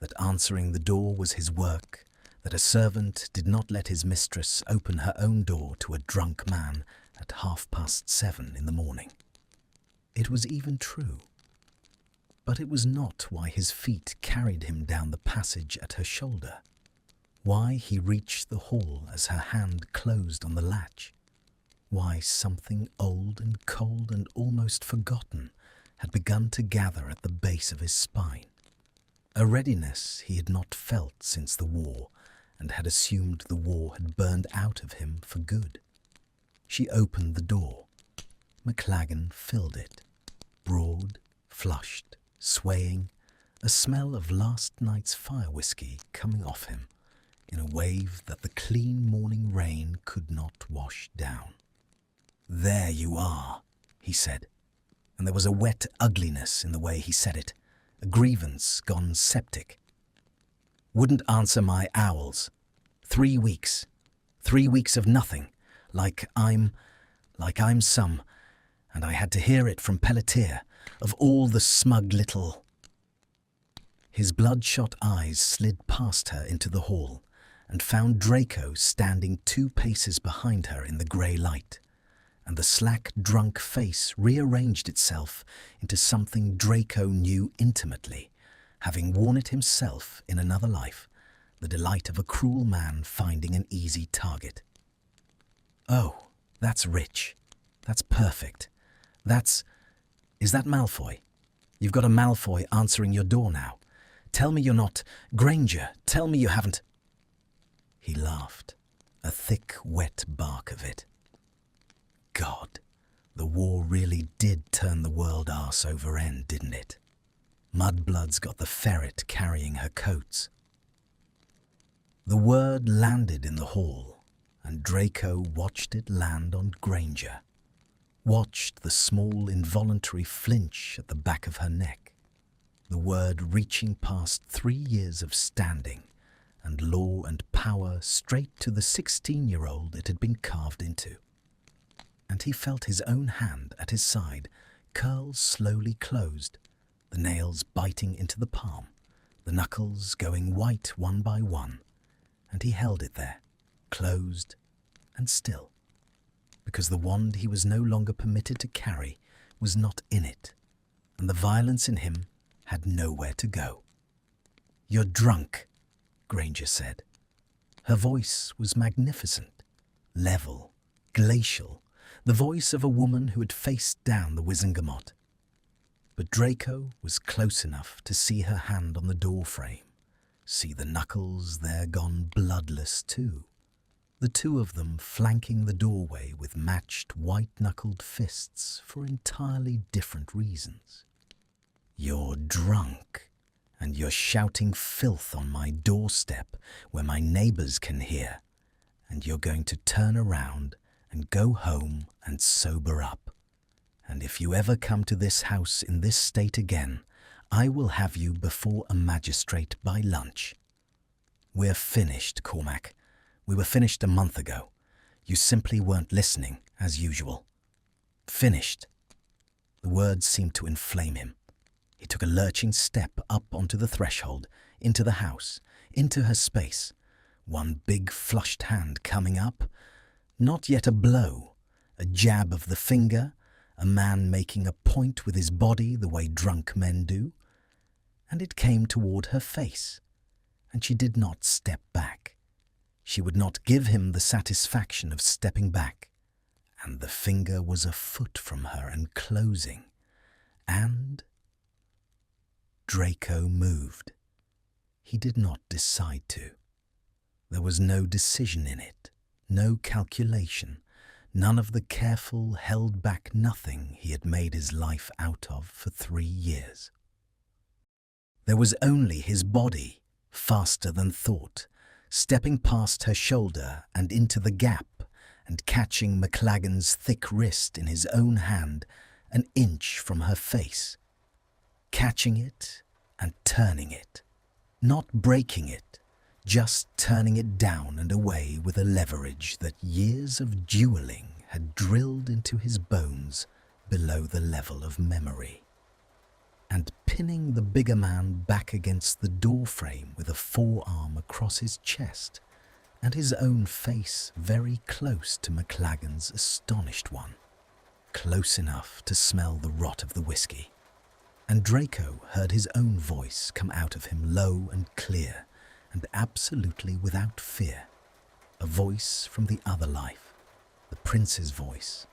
that answering the door was his work, that a servant did not let his mistress open her own door to a drunk man at 7:30 in the morning. It was even true. But it was not why his feet carried him down the passage at her shoulder, why he reached the hall as her hand closed on the latch, why something old and cold and almost forgotten had begun to gather at the base of his spine, a readiness he had not felt since the war and had assumed the war had burned out of him for good. She opened the door. McLaggen filled it, broad, flushed, swaying, a smell of last night's fire whiskey coming off him in a wave that the clean morning rain could not wash down. "There you are," he said, and there was a wet ugliness in the way he said it, a grievance gone septic. "Wouldn't answer my owls. 3 weeks. 3 weeks of nothing, like I'm some, and I had to hear it from Pelletier, of all the smug little—" His bloodshot eyes slid past her into the hall and found Draco standing 2 paces behind her in the grey light, and the slack, drunk face rearranged itself into something Draco knew intimately, having worn it himself in another life, the delight of a cruel man finding an easy target. "Oh, that's rich. That's perfect. Is that Malfoy? You've got a Malfoy answering your door now. Tell me you're not Granger. Tell me you haven't—" He laughed, a thick, wet bark of it. God, the war really did turn the world arse over end, didn't it? Mudblood's got the ferret carrying her coats. The word landed in the hall, and Draco watched it land on Granger, watched the small involuntary flinch at the back of her neck, the word reaching past 3 years of standing and law and power straight to the 16-year-old it had been carved into. And he felt his own hand at his side curl slowly closed, the nails biting into the palm, the knuckles going white one by one, and he held it there, closed and still, because the wand he was no longer permitted to carry was not in it, and the violence in him had nowhere to go. "You're drunk," Granger said. Her voice was magnificent, level, glacial, the voice of a woman who had faced down the Wizengamot. But Draco was close enough to see her hand on the door frame, see the knuckles there gone bloodless too, the 2 of them flanking the doorway with matched white-knuckled fists for entirely different reasons. "You're drunk, and you're shouting filth on my doorstep where my neighbours can hear, and you're going to turn around and go home and sober up. And if you ever come to this house in this state again, I will have you before a magistrate by lunch. We're finished, Cormac. We were finished a month ago. You simply weren't listening, as usual. Finished." The words seemed to inflame him. He took a lurching step up onto the threshold, into the house, into her space, one big flushed hand coming up. Not yet a blow, a jab of the finger, a man making a point with his body the way drunk men do. And it came toward her face, and she did not step back. She would not give him the satisfaction of stepping back, and the finger was a foot from her and closing, and Draco moved. He did not decide to. There was no decision in it, no calculation, none of the careful, held-back nothing he had made his life out of for 3 years. There was only his body, faster than thought, stepping past her shoulder and into the gap and catching McLaggen's thick wrist in his own hand an inch from her face, catching it and turning it, not breaking it, just turning it down and away with a leverage that years of duelling had drilled into his bones below the level of memory, and pinning the bigger man back against the door frame with a forearm across his chest and his own face very close to McLaggen's astonished one, close enough to smell the rot of the whiskey. And Draco heard his own voice come out of him low and clear and absolutely without fear, a voice from the other life, the prince's voice,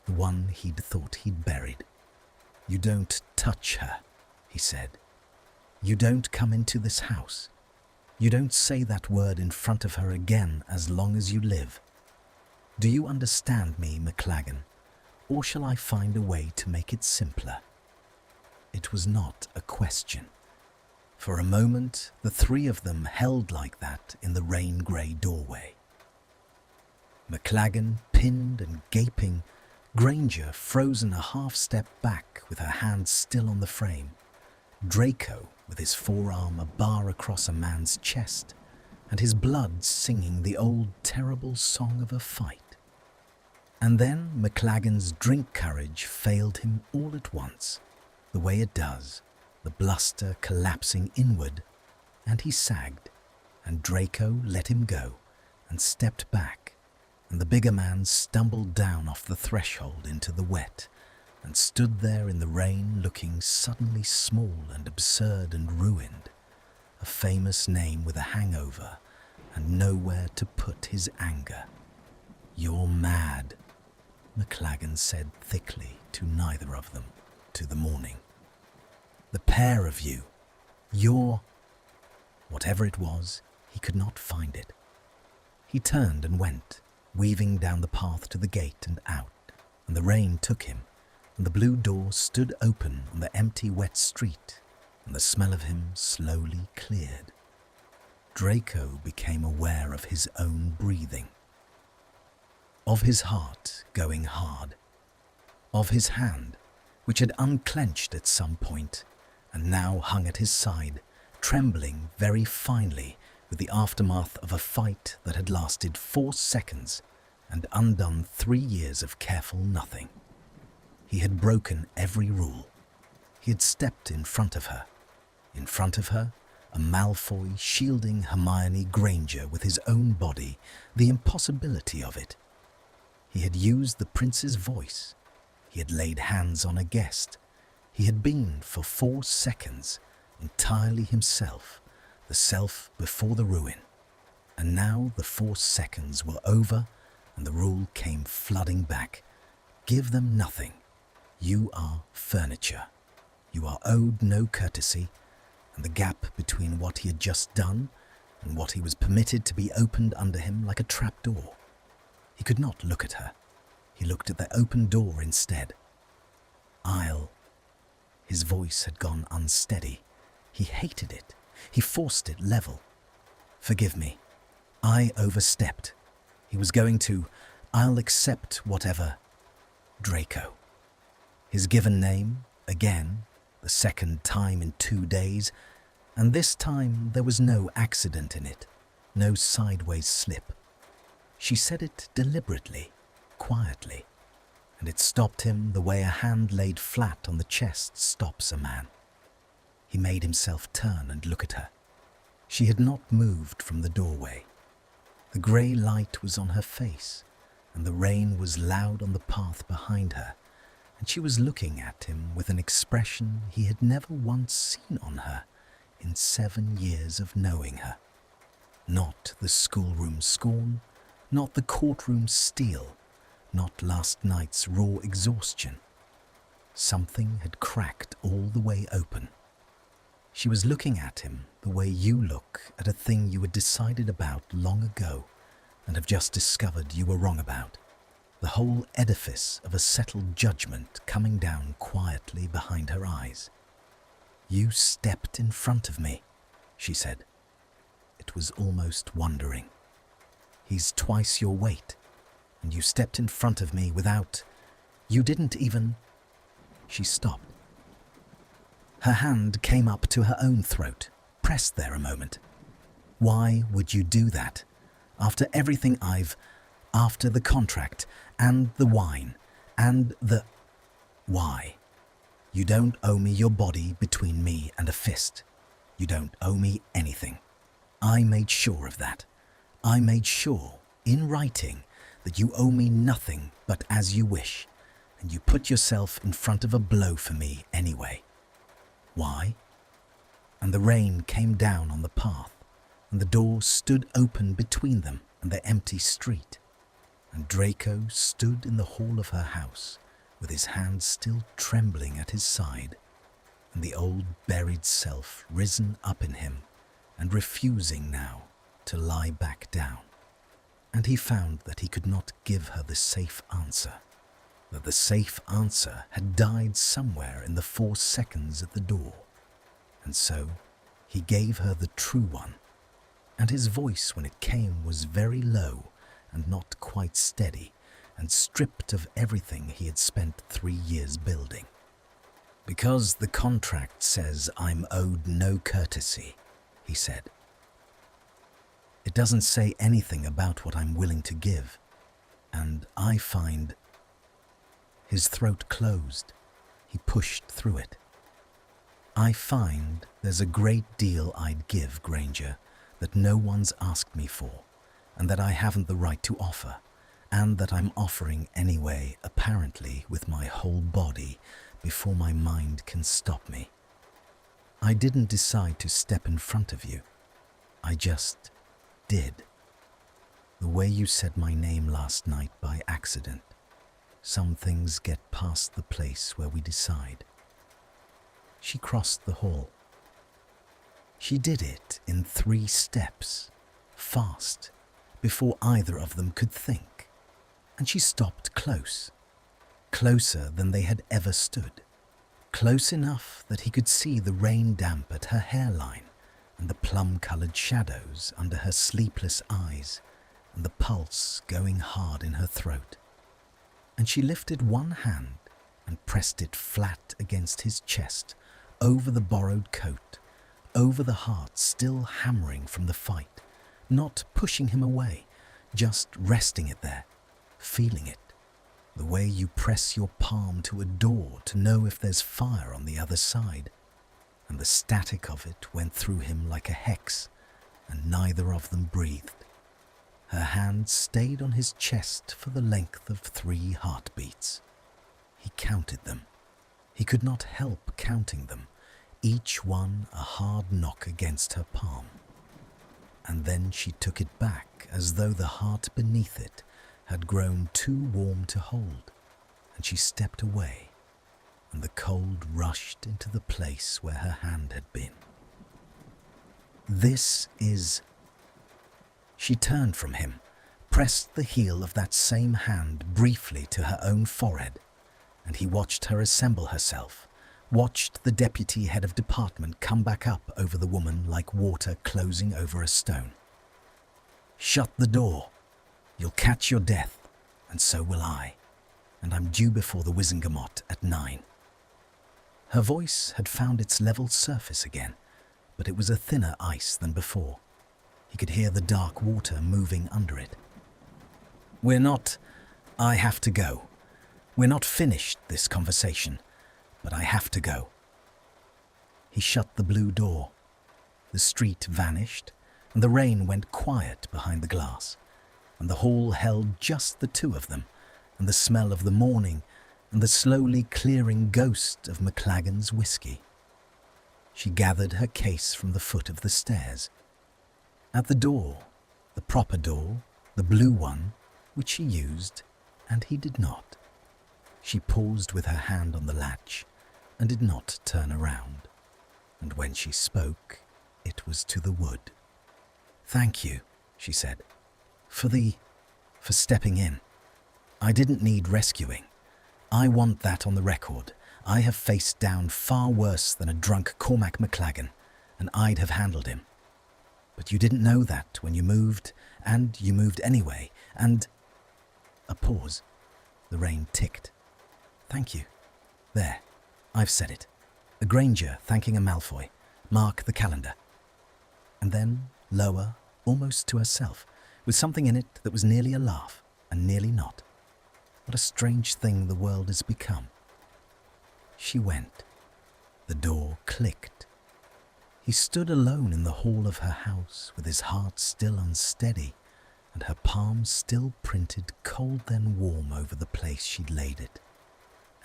the one he'd thought he'd buried. "You don't touch her," he said. "You don't come into this house. You don't say that word in front of her again as long as you live. Do you understand me, McLaggen? or shall I find a way to make it simpler? It was not a question. For a moment, the three of them held like that in the rain-grey doorway. McLaggen, pinned and gaping, Granger frozen a half-step back with her hand still on the frame, Draco with his forearm a bar across a man's chest, and his blood singing the old terrible song of a fight. And then McLaggen's drink courage failed him all at once, the way it does, the bluster collapsing inward, and he sagged, and Draco let him go and stepped back, and the bigger man stumbled down off the threshold into the wet and stood there in the rain looking suddenly small and absurd and ruined, a famous name with a hangover and nowhere to put his anger. "You're mad," McLaggen said thickly to neither of them, to the morning. "The pair of you, you're—" Whatever it was, he could not find it. He turned and went, weaving down the path to the gate and out, and the rain took him, and the blue door stood open on the empty wet street, and the smell of him slowly cleared. Draco became aware of his own breathing, of his heart going hard, of his hand, which had unclenched at some point, and now hung at his side, trembling very finely with the aftermath of a fight that had lasted 4 seconds and undone 3 years of careful nothing. He had broken every rule. He had stepped in front of her. In front of her, a Malfoy shielding Hermione Granger with his own body, the impossibility of it. He had used the prince's voice. He had laid hands on a guest. He had been, for 4 seconds, entirely himself, the self before the ruin. And now the 4 seconds were over, and the rule came flooding back. Give them nothing. You are furniture. You are owed no courtesy, and the gap between what he had just done and what he was permitted to be opened under him like a trapdoor. He could not look at her. He looked at the open door instead. His voice had gone unsteady. He hated it. He forced it level. "Forgive me. I overstepped." He was going to, "I'll accept whatever." Draco. His given name, again, the second time in 2 days, and this time there was no accident in it, no sideways slip. She said it deliberately, quietly, and it stopped him the way a hand laid flat on the chest stops a man. He made himself turn and look at her. She had not moved from the doorway. The grey light was on her face, and the rain was loud on the path behind her, and she was looking at him with an expression he had never once seen on her in 7 years of knowing her. Not the schoolroom scorn, not the courtroom steel, not last night's raw exhaustion. Something had cracked all the way open. She was looking at him the way you look at a thing you had decided about long ago and have just discovered you were wrong about. The whole edifice of a settled judgment coming down quietly behind her eyes. "You stepped in front of me," she said. It was almost wondering. "He's twice your weight, and you stepped in front of me without... You didn't even..." She stopped. Her hand came up to her own throat, pressed there a moment. "Why would you do that? After everything after the contract, and the wine, and the... Why? You don't owe me your body between me and a fist. You don't owe me anything. I made sure of that. I made sure, in writing, that you owe me nothing but as you wish, and you put yourself in front of a blow for me anyway. Why?" And the rain came down on the path, and the door stood open between them and the empty street, and Draco stood in the hall of her house, with his hand still trembling at his side, and the old buried self risen up in him and refusing now to lie back down. And he found that he could not give her the safe answer. that the safe answer had died somewhere in the 4 seconds at the door, and so he gave her the true one, and his voice when it came was very low and not quite steady, and stripped of everything he had spent 3 years building. "Because the contract says I'm owed no courtesy," he said. "It doesn't say anything about what I'm willing to give, and I find—" His throat closed. He pushed through it. "I find there's a great deal I'd give, Granger, that no one's asked me for, and that I haven't the right to offer, and that I'm offering anyway, apparently with my whole body, before my mind can stop me. I didn't decide to step in front of you. I just did. The way you said my name last night by accident. Some things get past the place where we decide." She crossed the hall. She did it in 3 steps, fast, before either of them could think, and she stopped close, closer than they had ever stood, close enough that he could see the rain damp at her hairline and the plum-coloured shadows under her sleepless eyes and the pulse going hard in her throat. And she lifted one hand and pressed it flat against his chest, over the borrowed coat, over the heart still hammering from the fight, not pushing him away, just resting it there, feeling it, the way you press your palm to a door to know if there's fire on the other side. And the static of it went through him like a hex, and neither of them breathed. Her hand stayed on his chest for the length of 3 heartbeats. He counted them. He could not help counting them, each one a hard knock against her palm. And then she took it back as though the heart beneath it had grown too warm to hold, and she stepped away, and the cold rushed into the place where her hand had been. "This is—" She turned from him, pressed the heel of that same hand briefly to her own forehead, and he watched her assemble herself, watched the deputy head of department come back up over the woman like water closing over a stone. "Shut the door. You'll catch your death, and so will I, and I'm due before the Wizengamot at 9. Her voice had found its level surface again, but it was a thinner ice than before. He could hear the dark water moving under it. "We're not— I have to go. We're not finished this conversation, but I have to go." He shut the blue door. The street vanished, and the rain went quiet behind the glass, and the hall held just the 2 of them, and the smell of the morning, and the slowly clearing ghost of McLagan's whiskey. She gathered her case from the foot of the stairs. At the door, the proper door, the blue one, which she used, and he did not. She paused with her hand on the latch and did not turn around, and when she spoke, it was to the wood. "Thank you," she said, for stepping in. I didn't need rescuing. I want that on the record. I have faced down far worse than a drunk Cormac McLagan, and I'd have handled him. But you didn't know that when you moved, and you moved anyway, and—" A pause. The rain ticked. "Thank you. There, I've said it. A Granger thanking a Malfoy. Mark the calendar." And then, lower, almost to herself, with something in it that was nearly a laugh, and nearly not. What a strange thing the world has become. She went. The door clicked. He stood alone in the hall of her house, with his heart still unsteady, and her palms still printed cold then warm over the place she'd laid it.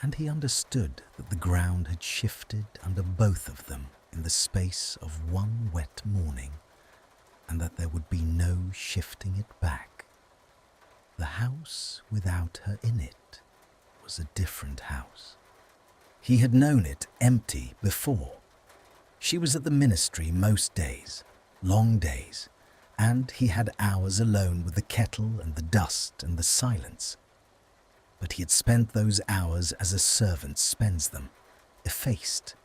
And he understood that the ground had shifted under both of them in the space of one wet morning, and that there would be no shifting it back. The house without her in it was a different house. He had known it empty before. She was at the ministry most days, long days, and he had hours alone with the kettle and the dust and the silence. but he had spent those hours as a servant spends them, effaced,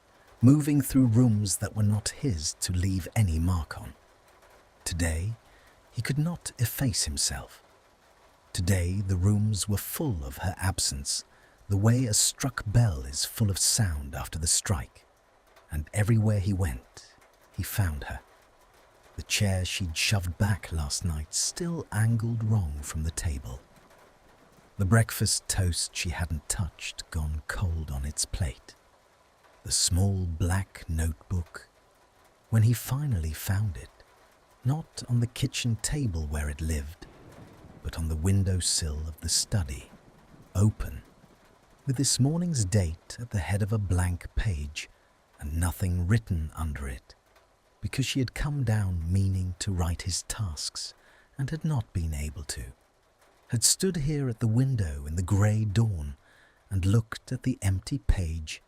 moving through rooms that were not his to leave any mark on. Today, he could not efface himself. Today, the rooms were full of her absence, the way a struck bell is full of sound after the strike, and everywhere he went, he found her. The chair she'd shoved back last night still angled wrong from the table. The breakfast toast she hadn't touched gone cold on its plate. The small black notebook, when he finally found it, not on the kitchen table where it lived, but on the windowsill of the study, open, with this morning's date at the head of a blank page and nothing written under it, because she had come down meaning to write his tasks and had not been able to, had stood here at the window in the grey dawn and looked at the empty page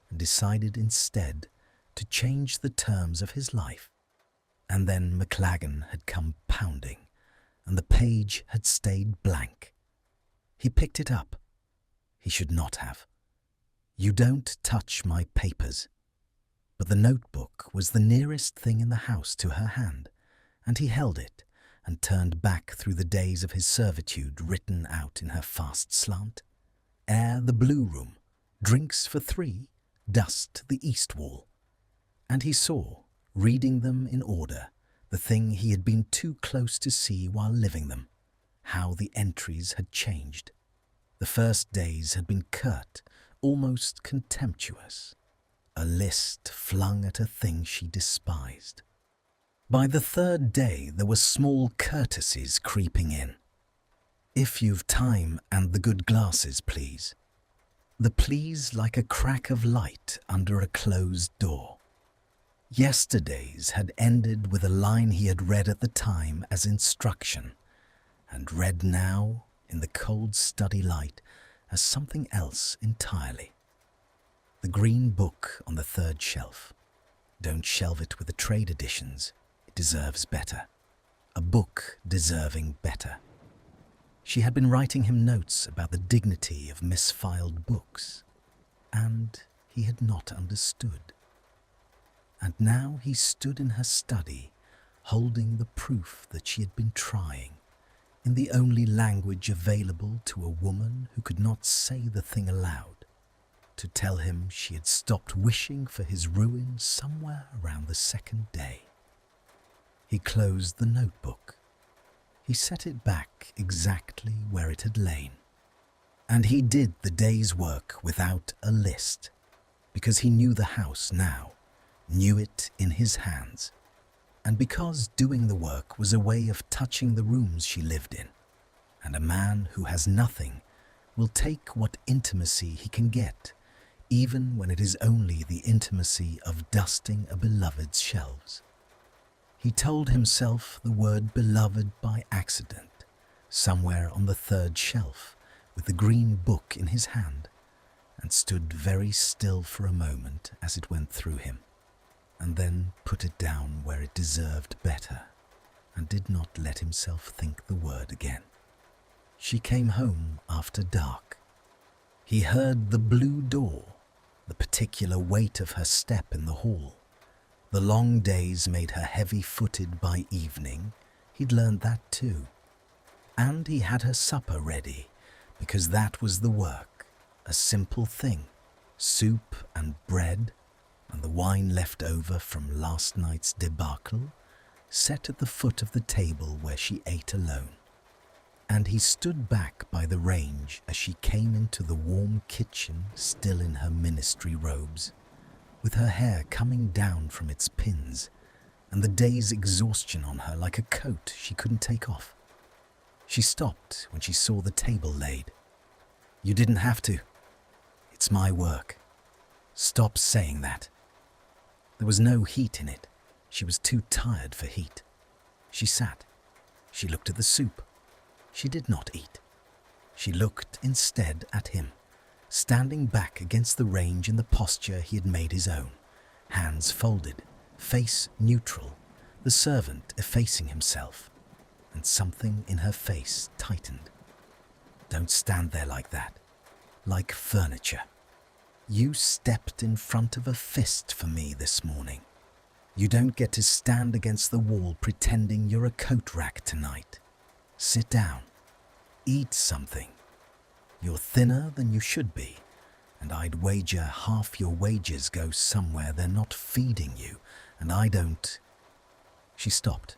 and decided instead to change the terms of his life. And then McLagan had come pounding, and the page had stayed blank. He picked it up. He should not have. "You don't touch my papers." But the notebook was the nearest thing in the house to her hand, and he held it and turned back through the days of his servitude written out in her fast slant. Air the blue room, drinks for 3, dust the east wall. And he saw, reading them in order, the thing he had been too close to see while living them, how the entries had changed. The first days had been curt, almost contemptuous, a list flung at a thing she despised. By the third day there were small courtesies creeping in. "If you've time and the good glasses, please." The please like a crack of light under a closed door. Yesterday's had ended with a line he had read at the time as instruction, and read now, in the cold study light, as something else entirely. The green book on the third shelf. Don't shelve it with the trade editions. It deserves better. A book deserving better. She had been writing him notes about the dignity of misfiled books, and he had not understood. And now he stood in her study, holding the proof that she had been trying, in the only language available to a woman who could not say the thing aloud, to tell him she had stopped wishing for his ruin somewhere around the second day. He closed the notebook. He set it back exactly where it had lain. And he did the day's work without a list, because he knew the house now, knew it in his hands, and because doing the work was a way of touching the rooms she lived in, and a man who has nothing will take what intimacy he can get, even when it is only the intimacy of dusting a beloved's shelves. He told himself the word beloved by accident, somewhere on the third shelf, with the green book in his hand, and stood very still for a moment as it went through him, and then put it down where it deserved better, and did not let himself think the word again. She came home after dark. He heard the blue door, the particular weight of her step in the hall. The long days made her heavy-footed by evening. He'd learned that too. And he had her supper ready, because that was the work, a simple thing, soup and bread, and the wine left over from last night's debacle, set at the foot of the table where she ate alone. And he stood back by the range as she came into the warm kitchen, still in her ministry robes, with her hair coming down from its pins, and the day's exhaustion on her like a coat she couldn't take off. She stopped when she saw the table laid. "You didn't have to. It's my work. Stop saying that." There was no heat in it. She was too tired for heat. She sat. She looked at the soup. She did not eat. She looked instead at him, standing back against the range in the posture he had made his own, hands folded, face neutral, the servant effacing himself, and something in her face tightened. "Don't stand there like that. like furniture. You stepped in front of a fist for me this morning. You don't get to stand against the wall pretending you're a coat rack tonight. Sit down. Eat something. You're thinner than you should be, and I'd wager half your wages go somewhere they're not feeding you, and I don't... She stopped,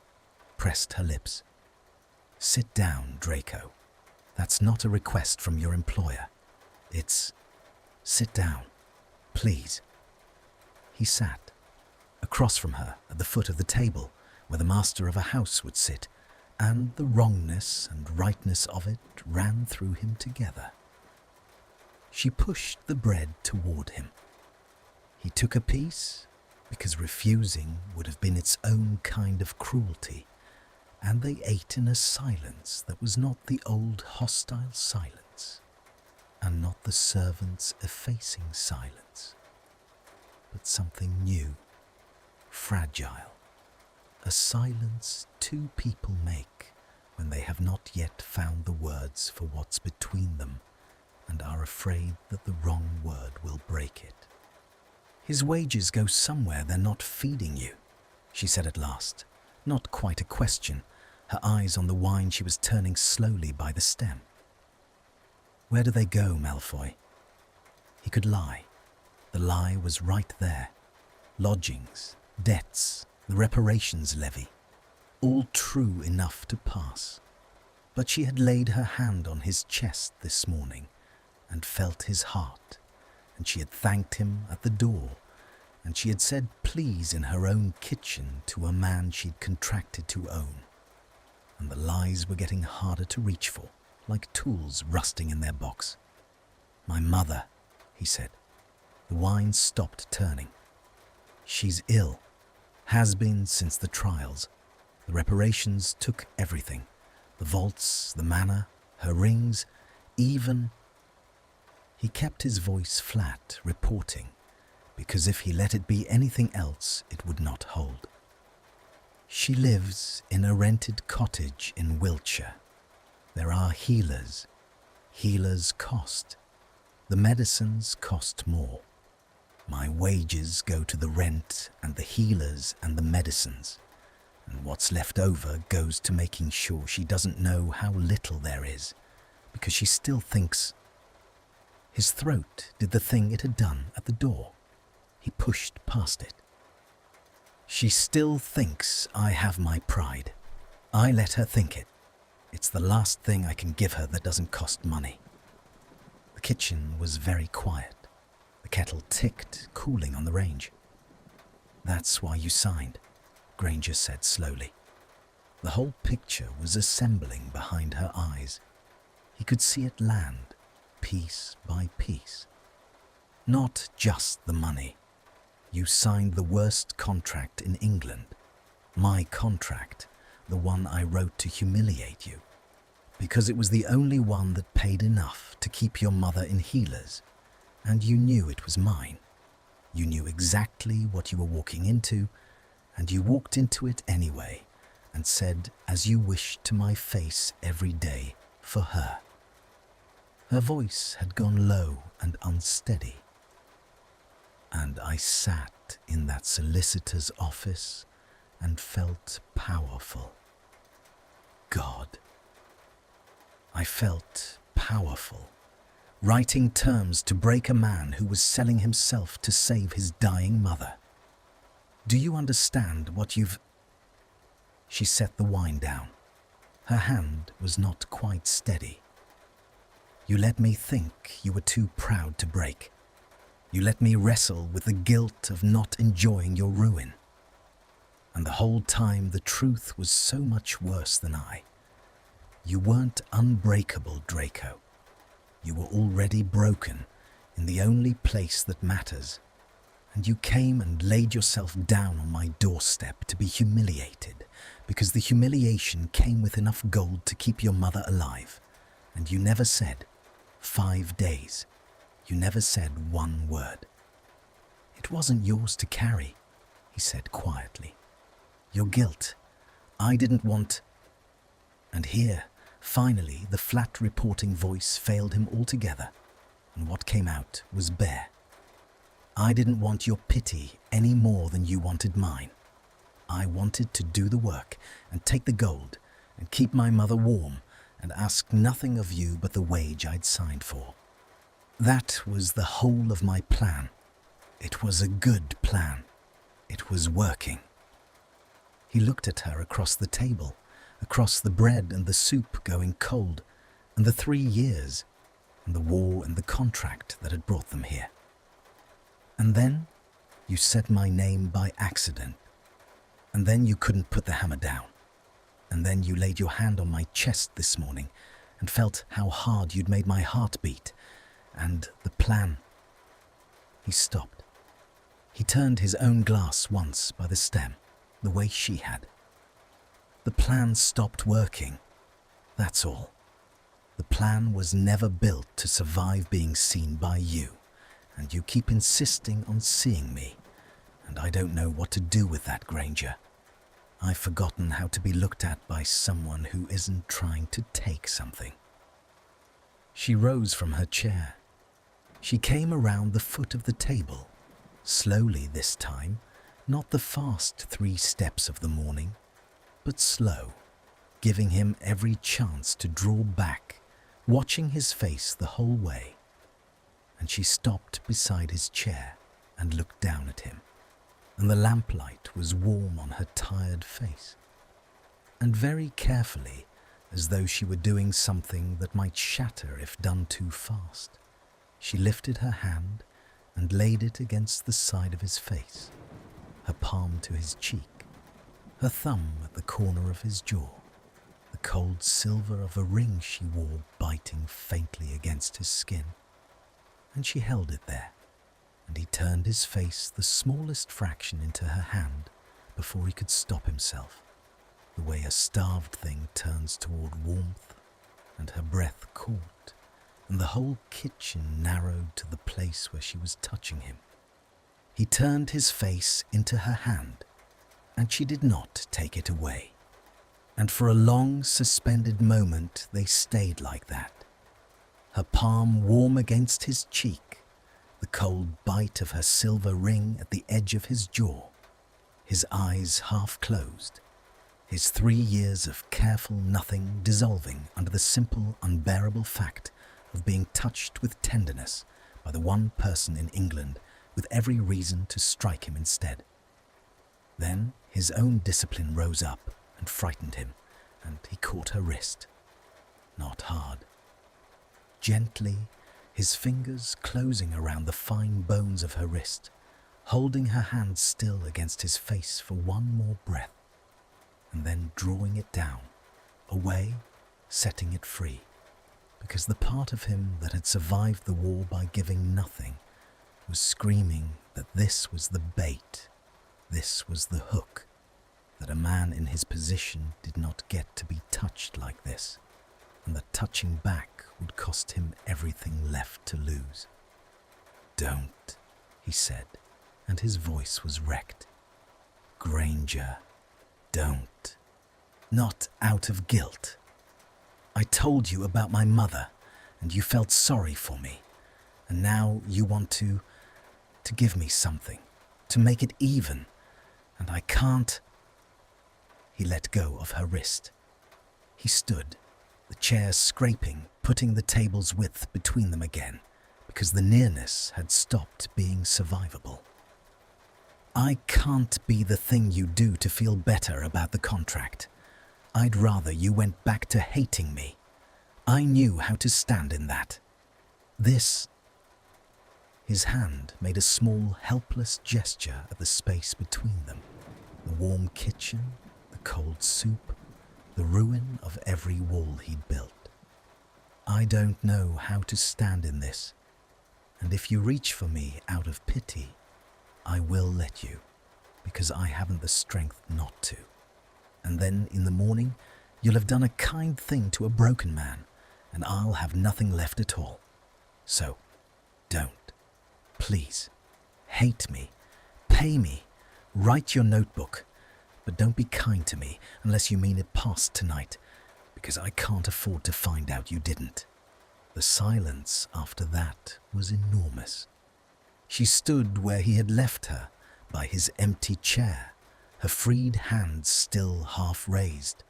pressed her lips. Sit down, Draco. That's not a request from your employer. It's... Sit down, please. He sat, across from her at the foot of the table where the master of a house would sit, and the wrongness and rightness of it ran through him together. She pushed the bread toward him. He took a piece, because refusing would have been its own kind of cruelty, and they ate in a silence that was not the old hostile silence, and not the servant's effacing silence, but something new, fragile, a silence two people make when they have not yet found the words for what's between them and are afraid that the wrong word will break it. His wages go somewhere they're not feeding you, she said at last, not quite a question, her eyes on the wine she was turning slowly by the stem. Where do they go, Malfoy? He could lie. The lie was right there. Lodgings, debts, the reparations levy, all true enough to pass. But she had laid her hand on his chest this morning and felt his heart, and she had thanked him at the door, and she had said please in her own kitchen to a man she'd contracted to own. And the lies were getting harder to reach for, like tools rusting in their box. My mother, he said. The wine stopped turning. She's ill, has been since the trials. The reparations took everything. The vaults, the manor, her rings, even... He kept his voice flat, reporting, because if he let it be anything else, it would not hold. She lives in a rented cottage in Wiltshire. There are healers. Healers cost. The medicines cost more. My wages go to the rent and the healers and the medicines, and what's left over goes to making sure she doesn't know how little there is, because she still thinks... His throat did the thing it had done at the door. He pushed past it. She still thinks I have my pride. I let her think it. It's the last thing I can give her that doesn't cost money. The kitchen was very quiet. The kettle ticked, cooling on the range. That's why you signed, Granger said slowly. The whole picture was assembling behind her eyes. He could see it land, piece by piece. Not just the money. You signed the worst contract in England. My contract, the one I wrote to humiliate you, because it was the only one that paid enough to keep your mother in healers, and you knew it was mine. You knew exactly what you were walking into, and you walked into it anyway, and said, as you wished to my face every day, for her. Her voice had gone low and unsteady. And I sat in that solicitor's office and felt powerful. God. I felt powerful, writing terms to break a man who was selling himself to save his dying mother. Do you understand what you've... She set the wine down. Her hand was not quite steady. You let me think you were too proud to break. You let me wrestle with the guilt of not enjoying your ruin. And the whole time the truth was so much worse than I. You weren't unbreakable, Draco. You were already broken in the only place that matters. And you came and laid yourself down on my doorstep to be humiliated, because the humiliation came with enough gold to keep your mother alive. And you never said, 5 days. You never said one word. It wasn't yours to carry, he said quietly. Your guilt. I didn't want... And here, finally, the flat reporting voice failed him altogether. and what came out was bare. I didn't want your pity any more than you wanted mine. I wanted to do the work and take the gold and keep my mother warm and ask nothing of you but the wage I'd signed for. That was the whole of my plan. It was a good plan. It was working. He looked at her across the table, across the bread and the soup going cold, and the 3 years, and the war and the contract that had brought them here. And then you said my name by accident. And then you couldn't put the hammer down. And then you laid your hand on my chest this morning and felt how hard you'd made my heart beat. And the plan. He stopped. He turned his own glass once by the stem, the way she had. The plan stopped working. That's all. The plan was never built to survive being seen by you. And you keep insisting on seeing me. And I don't know what to do with that, Granger. I've forgotten how to be looked at by someone who isn't trying to take something. She rose from her chair. She came around the foot of the table, slowly this time, not the fast 3 steps of the morning, but slow, giving him every chance to draw back, watching his face the whole way. And she stopped beside his chair and looked down at him, and the lamplight was warm on her tired face. And very carefully, as though she were doing something that might shatter if done too fast, she lifted her hand and laid it against the side of his face, her palm to his cheek, her thumb at the corner of his jaw, the cold silver of a ring she wore biting faintly against his skin. And she held it there, and he turned his face the smallest fraction into her hand before he could stop himself, the way a starved thing turns toward warmth, and her breath caught, and the whole kitchen narrowed to the place where she was touching him. He turned his face into her hand, and she did not take it away. And for a long, suspended moment they stayed like that, her palm warm against his cheek, the cold bite of her silver ring at the edge of his jaw, his eyes half closed, his 3 years of careful nothing dissolving under the simple, unbearable fact of being touched with tenderness by the one person in England with every reason to strike him instead. Then his own discipline rose up and frightened him, and he caught her wrist. Not hard. Gently, his fingers closing around the fine bones of her wrist, holding her hand still against his face for one more breath, and then drawing it down, away, setting it free, because the part of him that had survived the war by giving nothing was screaming that this was the bait, this was the hook, that a man in his position did not get to be touched like this, and that touching back would cost him everything left to lose. "Don't," he said, and his voice was wrecked. "Granger, don't. Not out of guilt. I told you about my mother, and you felt sorry for me, and now you want to give me something, to make it even, and I can't." He let go of her wrist. He stood, the chair scraping, putting the table's width between them again, because the nearness had stopped being survivable. "I can't be the thing you do to feel better about the contract. I'd rather you went back to hating me. I knew how to stand in that. This..." His hand made a small, helpless gesture at the space between them, the warm kitchen, the cold soup, the ruin of every wall he'd built. "I don't know how to stand in this, and if you reach for me out of pity, I will let you, because I haven't the strength not to. And then in the morning, you'll have done a kind thing to a broken man, and I'll have nothing left at all. So, don't. Please. Hate me. Pay me. Write your notebook. But don't be kind to me unless you mean it past tonight, because I can't afford to find out you didn't." The silence after that was enormous. She stood where he had left her, by his empty chair, her freed hands still half raised,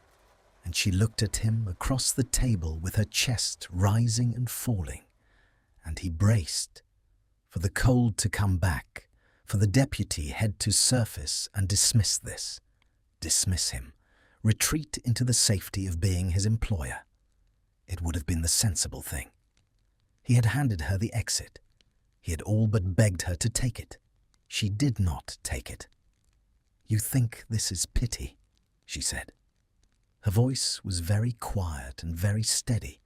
and she looked at him across the table with her chest rising and falling, and he braced for the cold to come back, for the deputy head to surface and dismiss him, retreat into the safety of being his employer. It would have been the sensible thing. He had handed her the exit. He had all but begged her to take it. She did not take it. "You think this is pity," she said. Her voice was very quiet and very steady,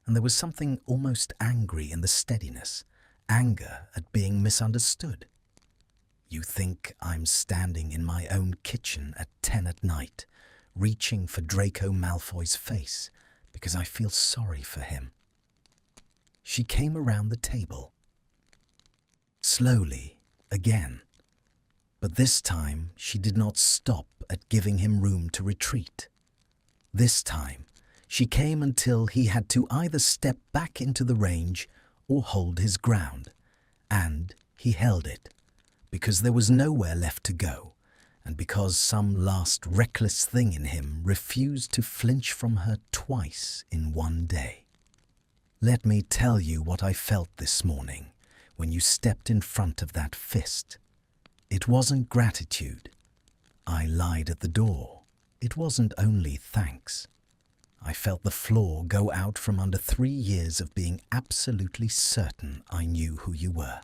and there was something almost angry in the steadiness, anger at being misunderstood. "You think I'm standing in my own kitchen at 10 at night, reaching for Draco Malfoy's face because I feel sorry for him." She came around the table. Slowly, again. But this time she did not stop at giving him room to retreat. This time she came until he had to either step back into the range or hold his ground, and he held it, because there was nowhere left to go, and because some last reckless thing in him refused to flinch from her twice in one day. "Let me tell you what I felt this morning when you stepped in front of that fist. It wasn't gratitude. I lied at the door. It wasn't only thanks. I felt the floor go out from under 3 years of being absolutely certain I knew who you were.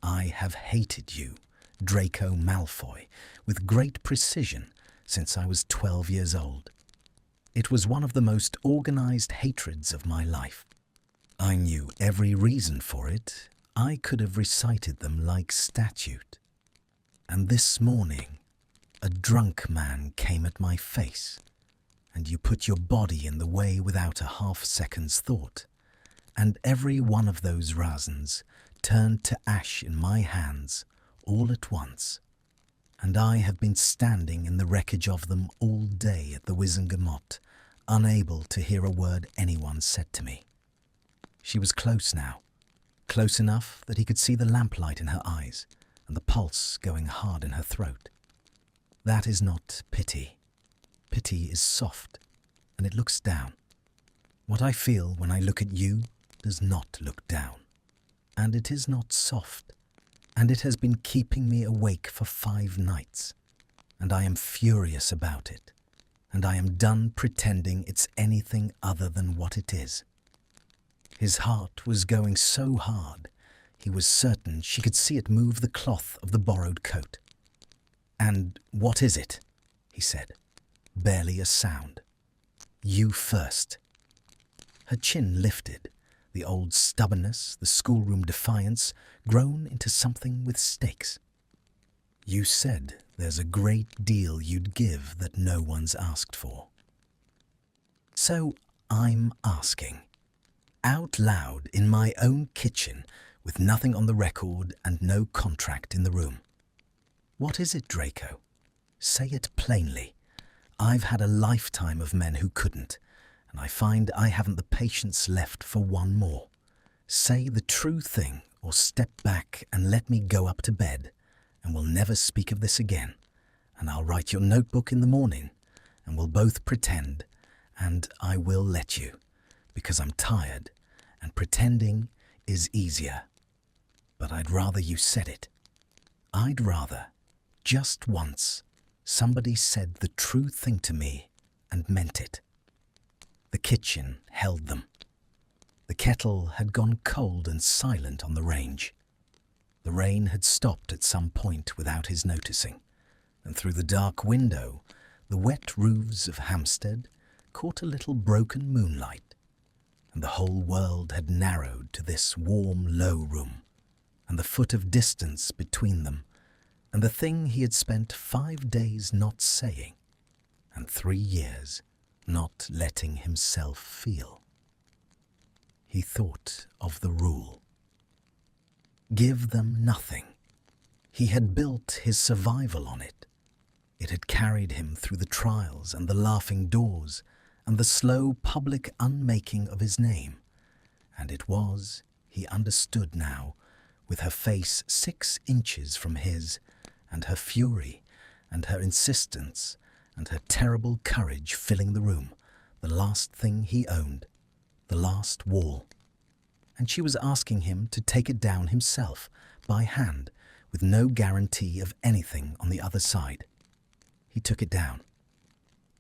I have hated you, Draco Malfoy, with great precision since I was 12 years old. It was one of the most organized hatreds of my life. I knew every reason for it. I could have recited them like statute. And this morning, a drunk man came at my face, and you put your body in the way without a half-second's thought, and every one of those razons turned to ash in my hands all at once, and I have been standing in the wreckage of them all day at the Wizengamot, unable to hear a word anyone said to me." She was close now, close enough that he could see the lamplight in her eyes and the pulse going hard in her throat. "That is not pity. Pity is soft, and it looks down. What I feel when I look at you does not look down, and it is not soft, and it has been keeping me awake for 5 nights, and I am furious about it, and I am done pretending it's anything other than what it is." His heart was going so hard, he was certain she could see it move the cloth of the borrowed coat. "And what is it?" he said. Barely a sound. "You first." Her chin lifted, the old stubbornness, the schoolroom defiance, grown into something with stakes. "You said there's a great deal you'd give that no one's asked for. So I'm asking. Out loud in my own kitchen, with nothing on the record and no contract in the room. What is it, Draco? Say it plainly. I've had a lifetime of men who couldn't, and I find I haven't the patience left for one more. Say the true thing, or step back and let me go up to bed, and we'll never speak of this again, and I'll write your notebook in the morning, and we'll both pretend, and I will let you, because I'm tired, and pretending is easier. But I'd rather you said it. I'd rather, just once, somebody said the true thing to me and meant it." The kitchen held them. The kettle had gone cold and silent on the range. The rain had stopped at some point without his noticing, and through the dark window, the wet roofs of Hampstead caught a little broken moonlight, and the whole world had narrowed to this warm, low room, and the foot of distance between them, and the thing he had spent 5 days not saying, and 3 years not letting himself feel. He thought of the rule. Give them nothing. He had built his survival on it. It had carried him through the trials and the laughing doors and the slow public unmaking of his name, And it was, he understood now, with her face 6 inches from his, and her fury, and her insistence, and her terrible courage filling the room, the last thing he owned, the last wall. And she was asking him to take it down himself, by hand, with no guarantee of anything on the other side. He took it down.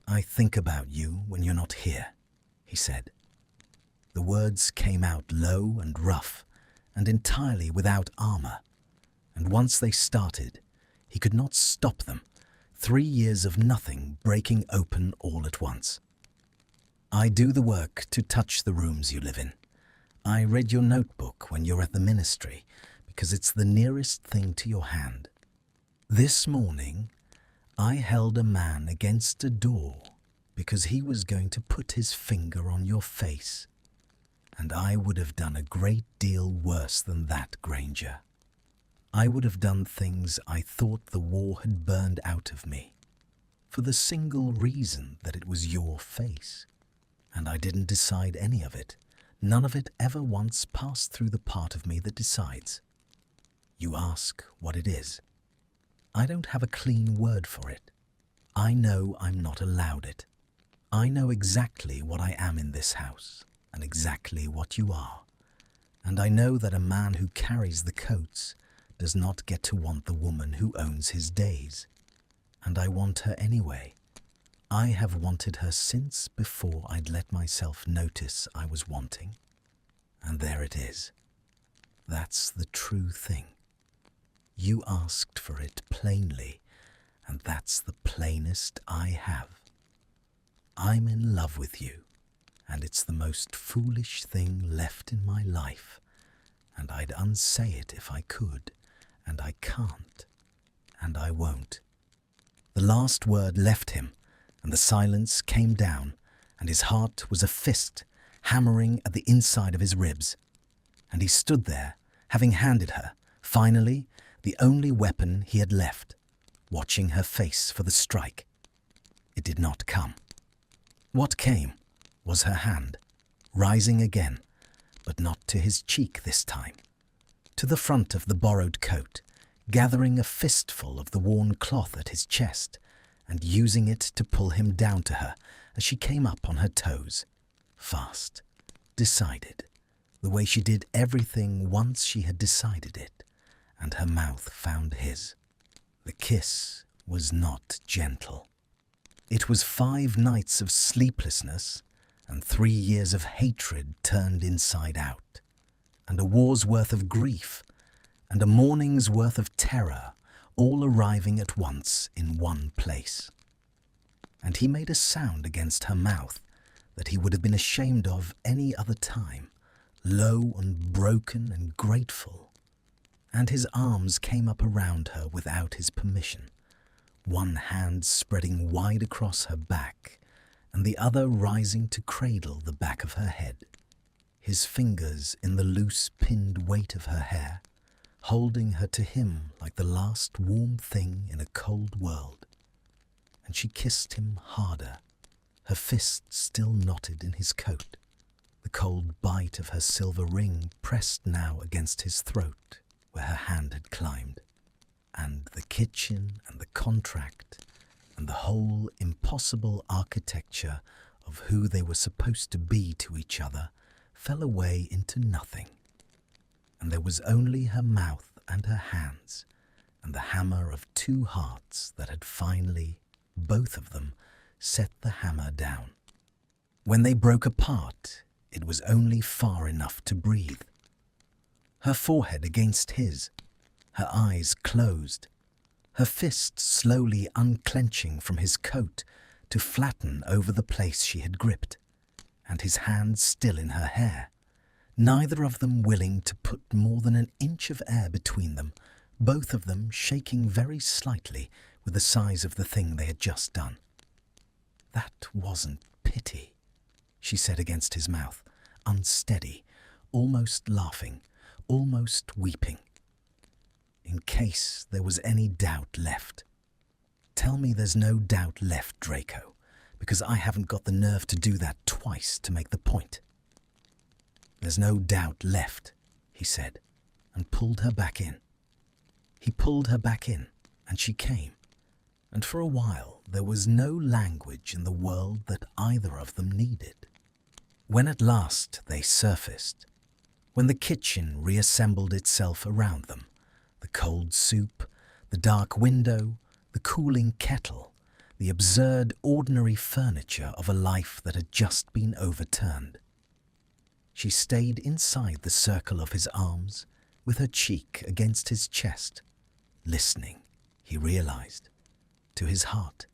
"I think about you when you're not here," he said. The words came out low and rough, and entirely without armour, and once they started, he could not stop them, 3 years of nothing breaking open all at once. "I do the work to touch the rooms you live in. I read your notebook when you're at the ministry, because it's the nearest thing to your hand. This morning, I held a man against a door because he was going to put his finger on your face. And I would have done a great deal worse than that, Granger. I would have done things I thought the war had burned out of me, for the single reason that it was your face. And I didn't decide any of it. None of it ever once passed through the part of me that decides. You ask what it is. I don't have a clean word for it. I know I'm not allowed it. I know exactly what I am in this house, and exactly what you are. And I know that a man who carries the coats does not get to want the woman who owns his days. And I want her anyway. I have wanted her since before I'd let myself notice I was wanting. And there it is. That's the true thing. You asked for it plainly, and that's the plainest I have. I'm in love with you, and it's the most foolish thing left in my life, and I'd unsay it if I could, and I can't, and I won't." The last word left him, and the silence came down, and his heart was a fist hammering at the inside of his ribs. And he stood there, having handed her, finally, the only weapon he had left, watching her face for the strike. It did not come. What came was her hand, rising again, but not to his cheek this time, to the front of the borrowed coat, gathering a fistful of the worn cloth at his chest, and using it to pull him down to her as she came up on her toes, fast, decided, the way she did everything once she had decided it, and her mouth found his. The kiss was not gentle. It was 5 nights of sleeplessness and 3 years of hatred turned inside out, and a war's worth of grief, and a morning's worth of terror, all arriving at once in one place. And he made a sound against her mouth that he would have been ashamed of any other time, low and broken and grateful. And his arms came up around her without his permission, one hand spreading wide across her back, and the other rising to cradle the back of her head, his fingers in the loose pinned weight of her hair, holding her to him like the last warm thing in a cold world. And she kissed him harder, her fist still knotted in his coat, the cold bite of her silver ring pressed now against his throat where her hand had climbed, and the kitchen and the contract and the whole impossible architecture of who they were supposed to be to each other fell away into nothing. And there was only her mouth and her hands, and the hammer of 2 hearts that had finally, both of them, set the hammer down. When they broke apart, it was only far enough to breathe. Her forehead against his, her eyes closed, her fist slowly unclenching from his coat to flatten over the place she had gripped, and his hand still in her hair, neither of them willing to put more than an inch of air between them, both of them shaking very slightly with the size of the thing they had just done. "That wasn't pity," she said against his mouth, unsteady, almost laughing, almost weeping. "In case there was any doubt left. Tell me there's no doubt left, Draco, because I haven't got the nerve to do that twice to make the point." "There's no doubt left," he said, and pulled her back in. He pulled her back in, and she came, and for a while there was no language in the world that either of them needed. When at last they surfaced, when the kitchen reassembled itself around them, the cold soup, the dark window, the cooling kettle, the absurd, ordinary furniture of a life that had just been overturned. She stayed inside the circle of his arms, with her cheek against his chest, listening, he realized, to his heart,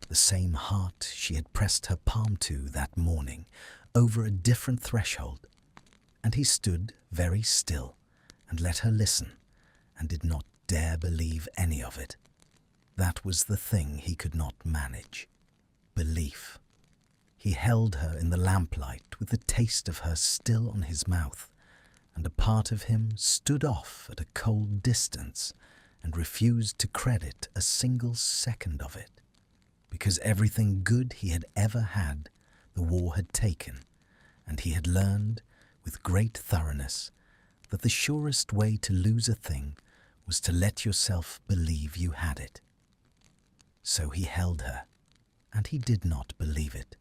the same heart she had pressed her palm to that morning over a different threshold, and he stood very still and let her listen, and did not dare believe any of it. That was the thing he could not manage. Belief. He held her in the lamplight with the taste of her still on his mouth, and a part of him stood off at a cold distance and refused to credit a single second of it, because everything good he had ever had the war had taken, and he had learned with great thoroughness that the surest way to lose a thing was to let yourself believe you had it. So he held her, and he did not believe it,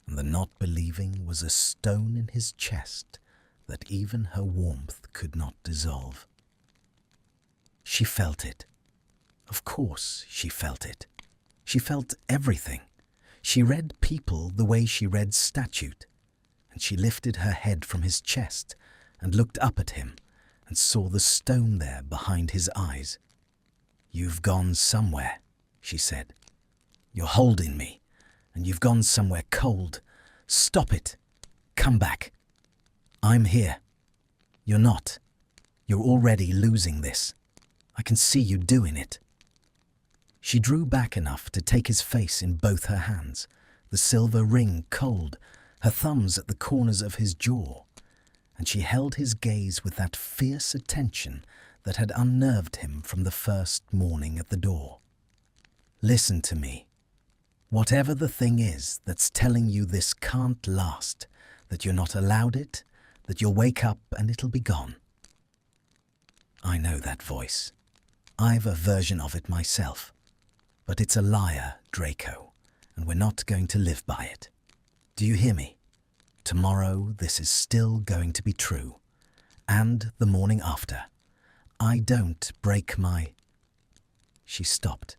and the not believing was a stone in his chest that even her warmth could not dissolve. She felt it. Of course she felt it. She felt everything. She read people the way she read statute, and she lifted her head from his chest and looked up at him and saw the stone there behind his eyes. "You've gone somewhere," she said. "You're holding me, and you've gone somewhere cold. Stop it. Come back. I'm here. You're not. You're already losing this. I can see you doing it." She drew back enough to take his face in both her hands, the silver ring cold, her thumbs at the corners of his jaw, and she held his gaze with that fierce attention that had unnerved him from the first morning at the door. "Listen to me. Whatever the thing is that's telling you this can't last, that you're not allowed it, that you'll wake up and it'll be gone. I know that voice. I've a version of it myself. But it's a liar, Draco, and we're not going to live by it. Do you hear me? Tomorrow this is still going to be true, and the morning after. I don't break my—" She stopped.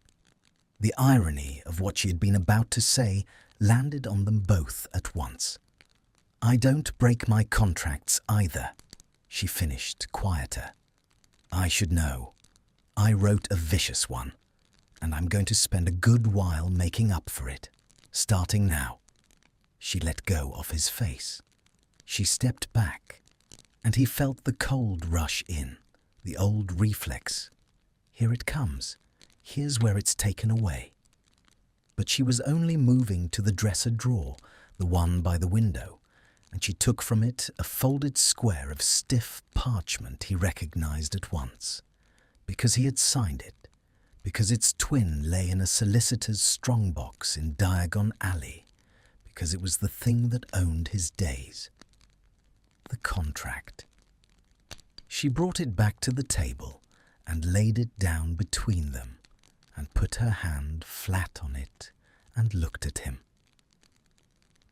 The irony of what she had been about to say landed on them both at once. "I don't break my contracts either," she finished quieter. "I should know. I wrote a vicious one, and I'm going to spend a good while making up for it, starting now." She let go of his face. She stepped back, and he felt the cold rush in, the old reflex. Here it comes. Here's where it's taken away. But she was only moving to the dresser drawer, the one by the window, and she took from it a folded square of stiff parchment he recognized at once, because he had signed it, because its twin lay in a solicitor's strongbox in Diagon Alley, because it was the thing that owned his days. The contract. She brought it back to the table and laid it down between them, and put her hand flat on it and looked at him.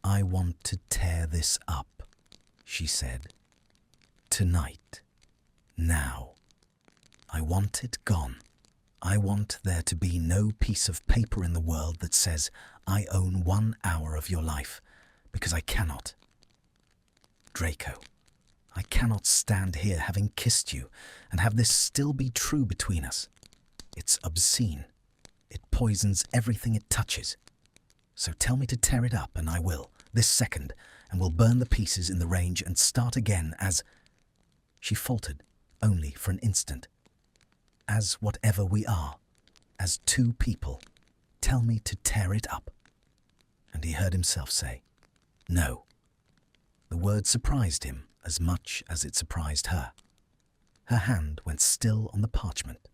"I want to tear this up," she said. "Tonight. Now. I want it gone. I want there to be no piece of paper in the world that says I own 1 hour of your life, because I cannot. Draco, I cannot stand here having kissed you and have this still be true between us. It's obscene. It poisons everything it touches. So tell me to tear it up, and I will, this second, and we'll burn the pieces in the range and start again as—" She faltered, only for an instant. "As whatever we are, as two people. Tell me to tear it up." And he heard himself say, "No." The word surprised him as much as it surprised her. Her hand went still on the parchment.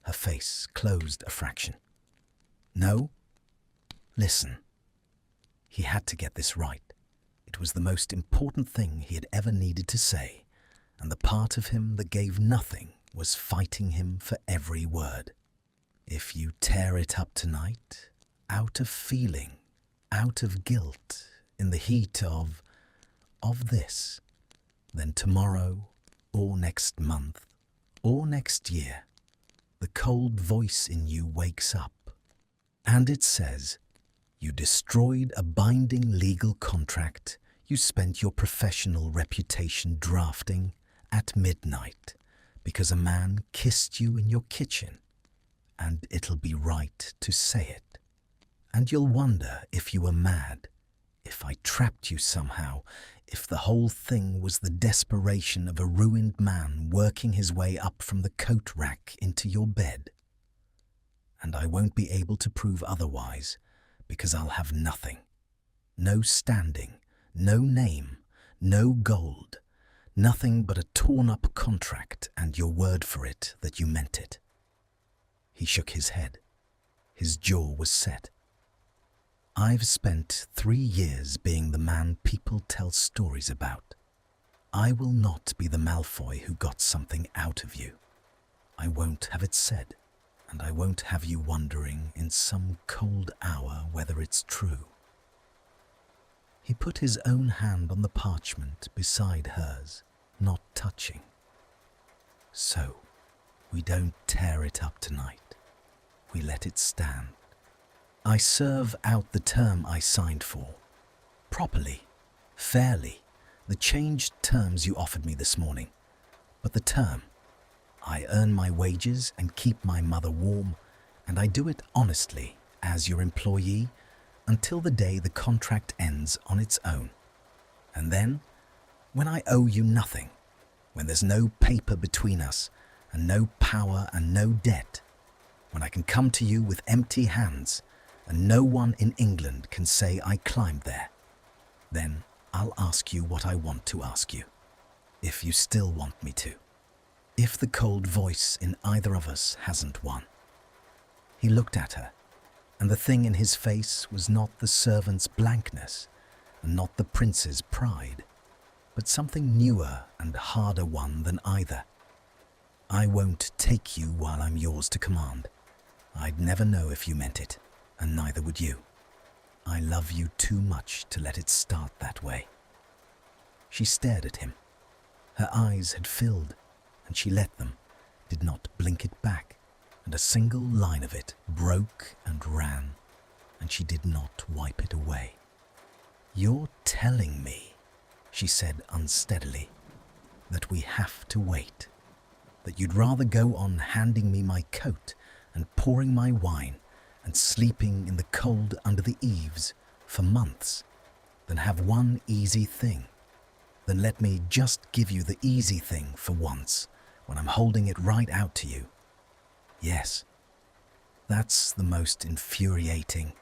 Her face closed a fraction. "No? Listen." He had to get this right. It was the most important thing he had ever needed to say, and the part of him that gave nothing was fighting him for every word. If you tear it up tonight, out of feeling, out of guilt, in the heat of this, then tomorrow, or next month, or next year, the cold voice in you wakes up, and it says, you destroyed a binding legal contract you spent your professional reputation drafting at midnight because a man kissed you in your kitchen, and it'll be right to say it. And you'll wonder if you were mad, if I trapped you somehow, if the whole thing was the desperation of a ruined man working his way up from the coat rack into your bed. And I won't be able to prove otherwise, because I'll have nothing. No standing, no name, no gold, nothing but a torn-up contract and your word for it that you meant it. He shook his head. His jaw was set. I've spent 3 years being the man people tell stories about. I will not be the Malfoy who got something out of you. I won't have it said, and I won't have you wondering in some cold hour whether it's true. He put his own hand on the parchment beside hers, not touching. So, we don't tear it up tonight. We let it stand. I serve out the term I signed for. Properly, fairly, the changed terms you offered me this morning. But the term, I earn my wages and keep my mother warm, and I do it honestly as your employee until the day the contract ends on its own. And then, when I owe you nothing, when there's no paper between us and no power and no debt, when I can come to you with empty hands and no one in England can say I climbed there, then I'll ask you what I want to ask you, if you still want me to. If the cold voice in either of us hasn't won. He looked at her, and the thing in his face was not the servant's blankness, and not the prince's pride, but something newer and harder one than either. I won't take you while I'm yours to command. I'd never know if you meant it, and neither would you. I love you too much to let it start that way. She stared at him. Her eyes had filled, and she let them, did not blink it back, and a single line of it broke and ran, and she did not wipe it away. You're telling me, she said unsteadily, that we have to wait, that you'd rather go on handing me my coat and pouring my wine and sleeping in the cold under the eaves for months than have one easy thing, then let me just give you the easy thing for once when I'm holding it right out to you. Yes, that's the most infuriating.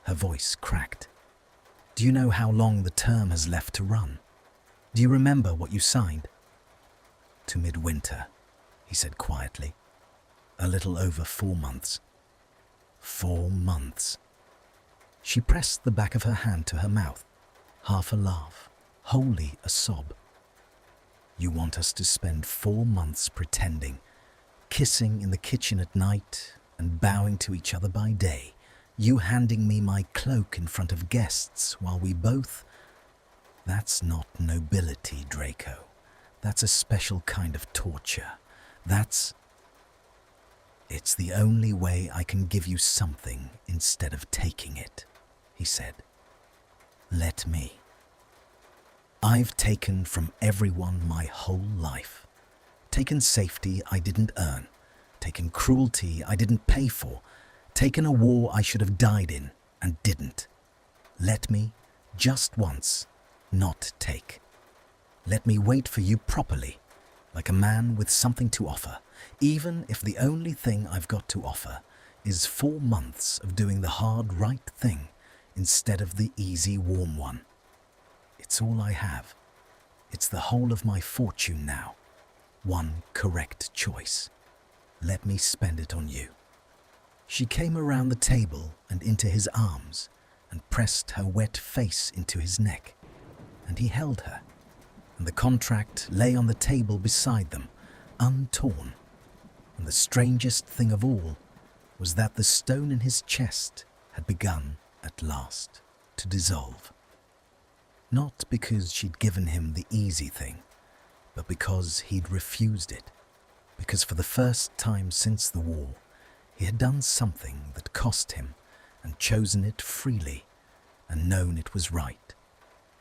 Her voice cracked. Do you know how long the term has left to run? Do you remember what you signed? To midwinter, he said quietly. A little over 4 months. 4 months. She pressed the back of her hand to her mouth, half a laugh, wholly a sob. You want us to spend 4 months pretending, kissing in the kitchen at night and bowing to each other by day, you handing me my cloak in front of guests while we both... That's not nobility, Draco. That's a special kind of torture. It's the only way I can give you something instead of taking it, he said. Let me. I've taken from everyone my whole life. Taken safety I didn't earn. Taken cruelty I didn't pay for. Taken a war I should have died in and didn't. Let me, just once, not take. Let me wait for you properly, like a man with something to offer, even if the only thing I've got to offer is 4 months of doing the hard right thing instead of the easy warm one. It's all I have. It's the whole of my fortune now. One correct choice. Let me spend it on you. She came around the table and into his arms and pressed her wet face into his neck. and he held her, and the contract lay on the table beside them, untorn. And the strangest thing of all was that the stone in his chest had begun, at last, to dissolve. Not because she'd given him the easy thing, but because he'd refused it. Because for the first time since the war, he had done something that cost him and chosen it freely and known it was right.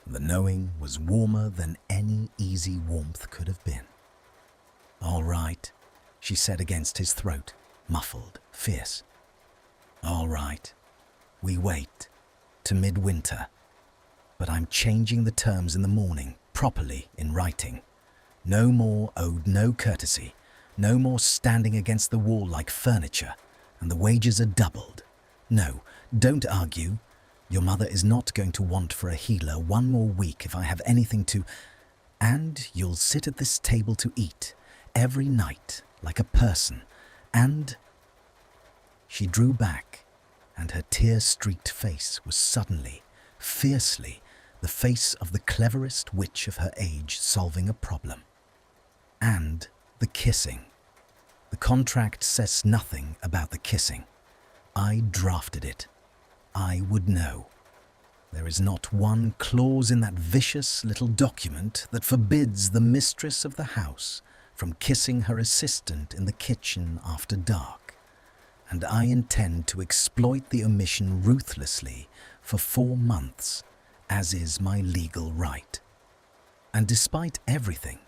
And the knowing was warmer than any easy warmth could have been. "All right," she said against his throat, muffled, fierce. "All right. We wait to midwinter. But I'm changing the terms in the morning, properly in writing. No more owed no courtesy, no more standing against the wall like furniture, and the wages are doubled. No, don't argue. Your mother is not going to want for a healer one more week if I have anything to... And you'll sit at this table to eat, every night, like a person, and..." She drew back, and her tear-streaked face was suddenly, fiercely, the face of the cleverest witch of her age solving a problem. "And the kissing. The contract says nothing about the kissing. I drafted it. I would know. There is not one clause in that vicious little document that forbids the mistress of the house from kissing her assistant in the kitchen after dark, and I intend to exploit the omission ruthlessly for 4 months, as is my legal right. And despite everything,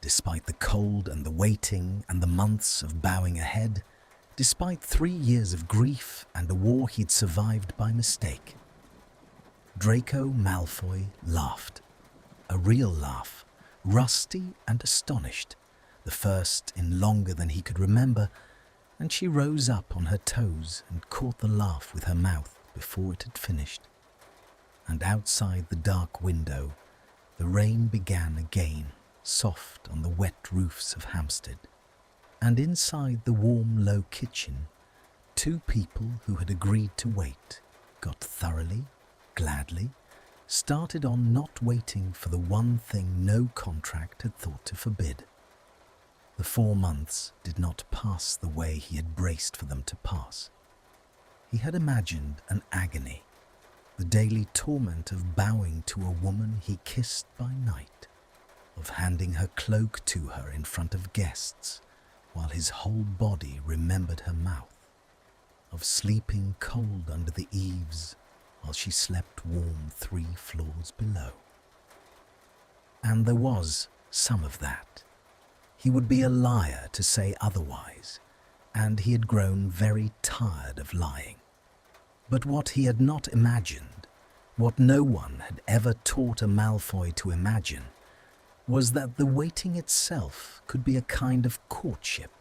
despite the cold and the waiting and the months of bowing ahead, despite 3 years of grief and a war he'd survived by mistake, Draco Malfoy laughed. A real laugh, rusty and astonished, the first in longer than he could remember, and she rose up on her toes and caught the laugh with her mouth before it had finished. And outside the dark window, the rain began again, soft on the wet roofs of Hampstead. And inside the warm, low kitchen, 2 people who had agreed to wait got thoroughly, gladly, started on not waiting for the one thing no contract had thought to forbid. The 4 months did not pass the way he had braced for them to pass. He had imagined an agony, the daily torment of bowing to a woman he kissed by night, of handing her cloak to her in front of guests, while his whole body remembered her mouth, of sleeping cold under the eaves while she slept warm 3 floors below. And there was some of that. He would be a liar to say otherwise, and he had grown very tired of lying. But what he had not imagined, what no one had ever taught a Malfoy to imagine, was that the waiting itself could be a kind of courtship,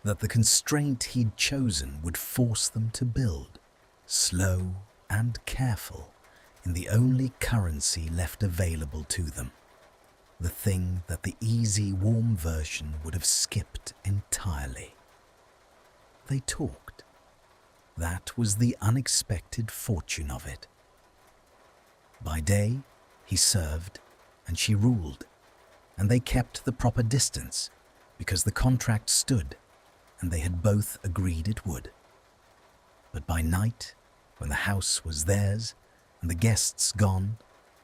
that the constraint he'd chosen would force them to build, slow and careful, in the only currency left available to them, the thing that the easy, warm version would have skipped entirely. They talked. That was the unexpected fortune of it. By day, he served, and she ruled, and they kept the proper distance, because the contract stood, and they had both agreed it would. But by night, when the house was theirs, and the guests gone,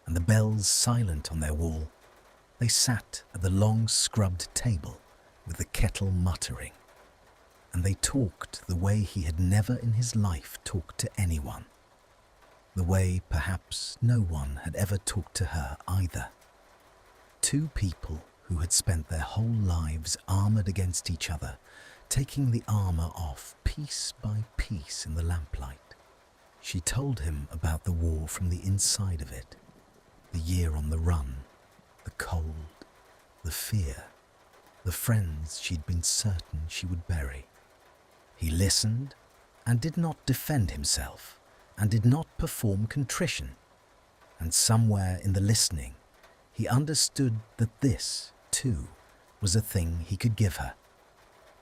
and the bells silent on their wall, they sat at the long scrubbed table with the kettle muttering, and they talked the way he had never in his life talked to anyone, the way perhaps no one had ever talked to her either. 2 people who had spent their whole lives armoured against each other, taking the armour off piece by piece in the lamplight. She told him about the war from the inside of it, the year on the run, the cold, the fear, the friends she'd been certain she would bury. He listened and did not defend himself and did not perform contrition, and somewhere in the listening he understood that this, too, was a thing he could give her.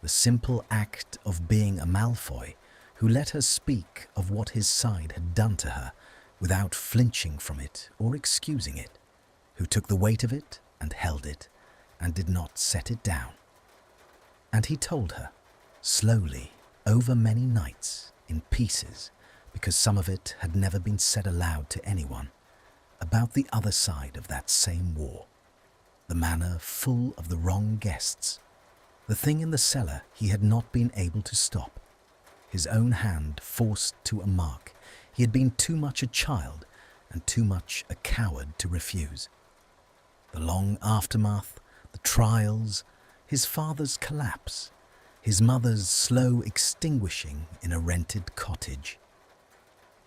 The simple act of being a Malfoy who let her speak of what his side had done to her without flinching from it or excusing it, who took the weight of it and held it and did not set it down. And he told her, slowly, over many nights, in pieces, because some of it had never been said aloud to anyone, about the other side of that same war. The manor full of the wrong guests. The thing in the cellar he had not been able to stop. His own hand forced to a mark. He had been too much a child and too much a coward to refuse. The long aftermath, the trials, his father's collapse, his mother's slow extinguishing in a rented cottage.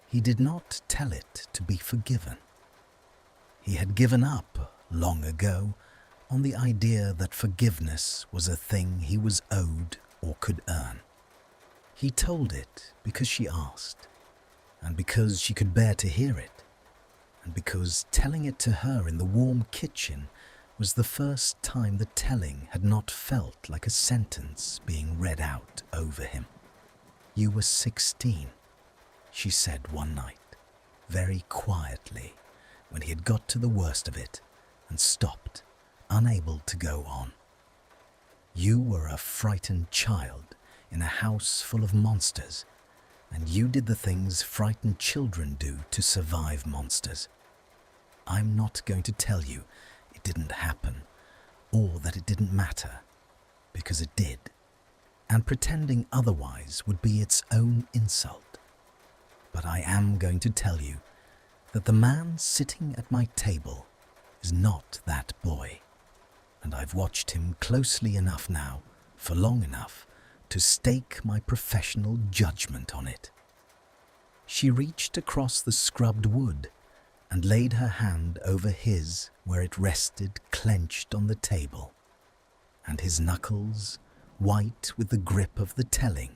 He did not tell it to be forgiven. He had given up long ago on the idea that forgiveness was a thing he was owed or could earn. He told it because she asked, and because she could bear to hear it, and because telling it to her in the warm kitchen was the first time the telling had not felt like a sentence being read out over him. "You were 16, she said one night, very quietly, when he had got to the worst of it and stopped, unable to go on. You were a frightened child in a house full of monsters, and you did the things frightened children do to survive monsters. I'm not going to tell you it didn't happen, or that it didn't matter, because it did, and pretending otherwise would be its own insult. But I am going to tell you that the man sitting at my table is not that boy, and I've watched him closely enough now, for long enough, to stake my professional judgment on it." She reached across the scrubbed wood and laid her hand over his where it rested clenched on the table, and his knuckles, white with the grip of the telling,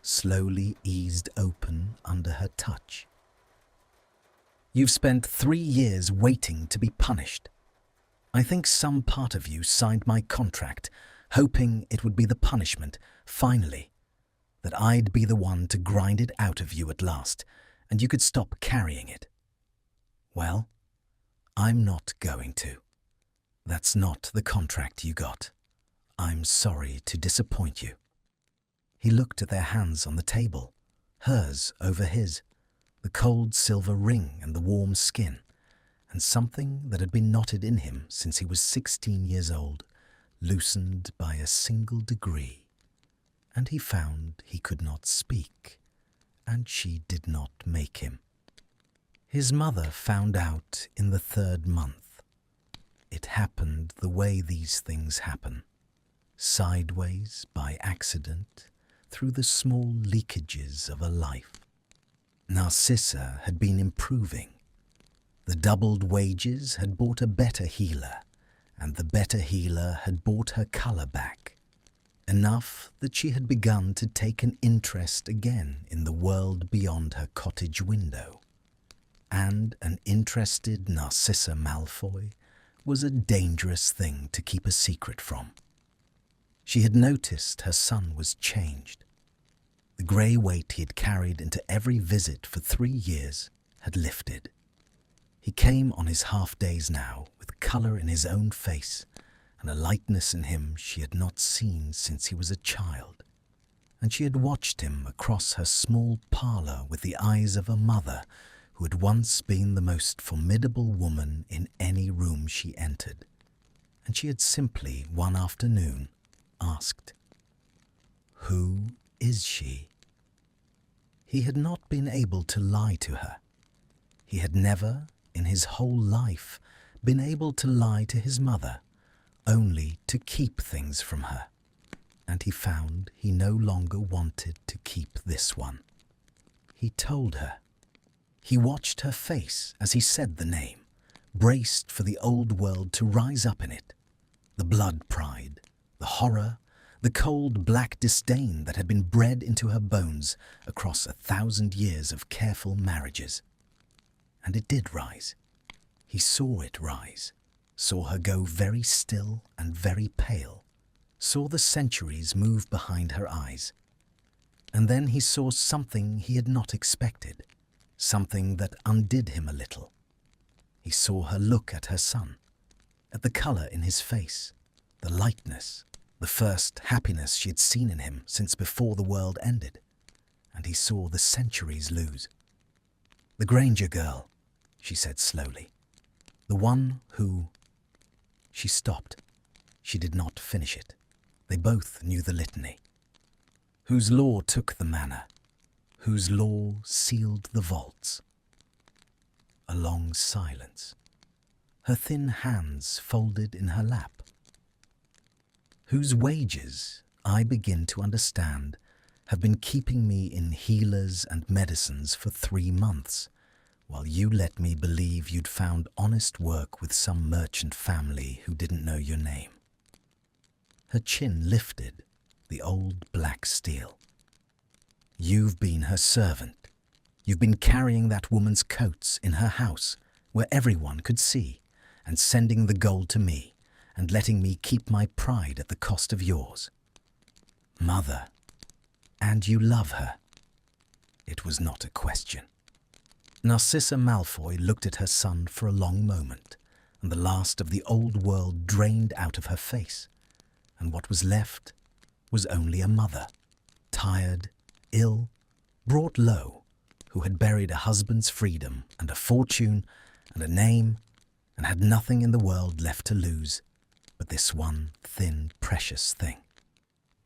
slowly eased open under her touch. "You've spent 3 years waiting to be punished. I think some part of you signed my contract, hoping it would be the punishment, finally, that I'd be the one to grind it out of you at last, and you could stop carrying it. Well, I'm not going to. That's not the contract you got. I'm sorry to disappoint you." He looked at their hands on the table, hers over his, the cold silver ring and the warm skin, and something that had been knotted in him since he was 16 years old, loosened by a single degree, and he found he could not speak, and she did not make him. His mother found out in the 3rd month. It happened the way these things happen, sideways by accident through the small leakages of a life. Narcissa had been improving. The doubled wages had bought a better healer, and the better healer had bought her colour back, enough that she had begun to take an interest again in the world beyond her cottage window. And an interested Narcissa Malfoy was a dangerous thing to keep a secret from. She had noticed her son was changed. The grey weight he had carried into every visit for 3 years had lifted. He came on his half-days now with colour in his own face and a lightness in him she had not seen since he was a child, and she had watched him across her small parlour with the eyes of a mother who had once been the most formidable woman in any room she entered, and she had simply, one afternoon, asked, "Who is she?" He had not been able to lie to her. He had never, in his whole life, been able to lie to his mother, only to keep things from her, and he found he no longer wanted to keep this one. He told her. He watched her face as he said the name, braced for the old world to rise up in it, the blood pride, the horror, the cold black disdain that had been bred into her bones across 1,000 years of careful marriages. And it did rise. He saw it rise, saw her go very still and very pale, saw the centuries move behind her eyes. And then he saw something he had not expected, something that undid him a little. He saw her look at her son, at the colour in his face, the lightness, the first happiness she had seen in him since before the world ended, and he saw the centuries lose. "The Granger girl," she said slowly. "The one who—" She stopped. She did not finish it. They both knew the litany. "Whose law took the manor, whose law sealed the vaults." A long silence. Her thin hands folded in her lap. "Whose wages, I begin to understand, have been keeping me in healers and medicines for 3 months, while you let me believe you'd found honest work with some merchant family who didn't know your name." Her chin lifted, the old black steel. "You've been her servant. You've been carrying that woman's coats in her house, where everyone could see, and sending the gold to me, and letting me keep my pride at the cost of yours. Mother, and you love her." It was not a question. Narcissa Malfoy looked at her son for a long moment, and the last of the old world drained out of her face, and what was left was only a mother, tired, ill, brought low, who had buried a husband's freedom and a fortune and a name, and had nothing in the world left to lose but this one thin, precious thing.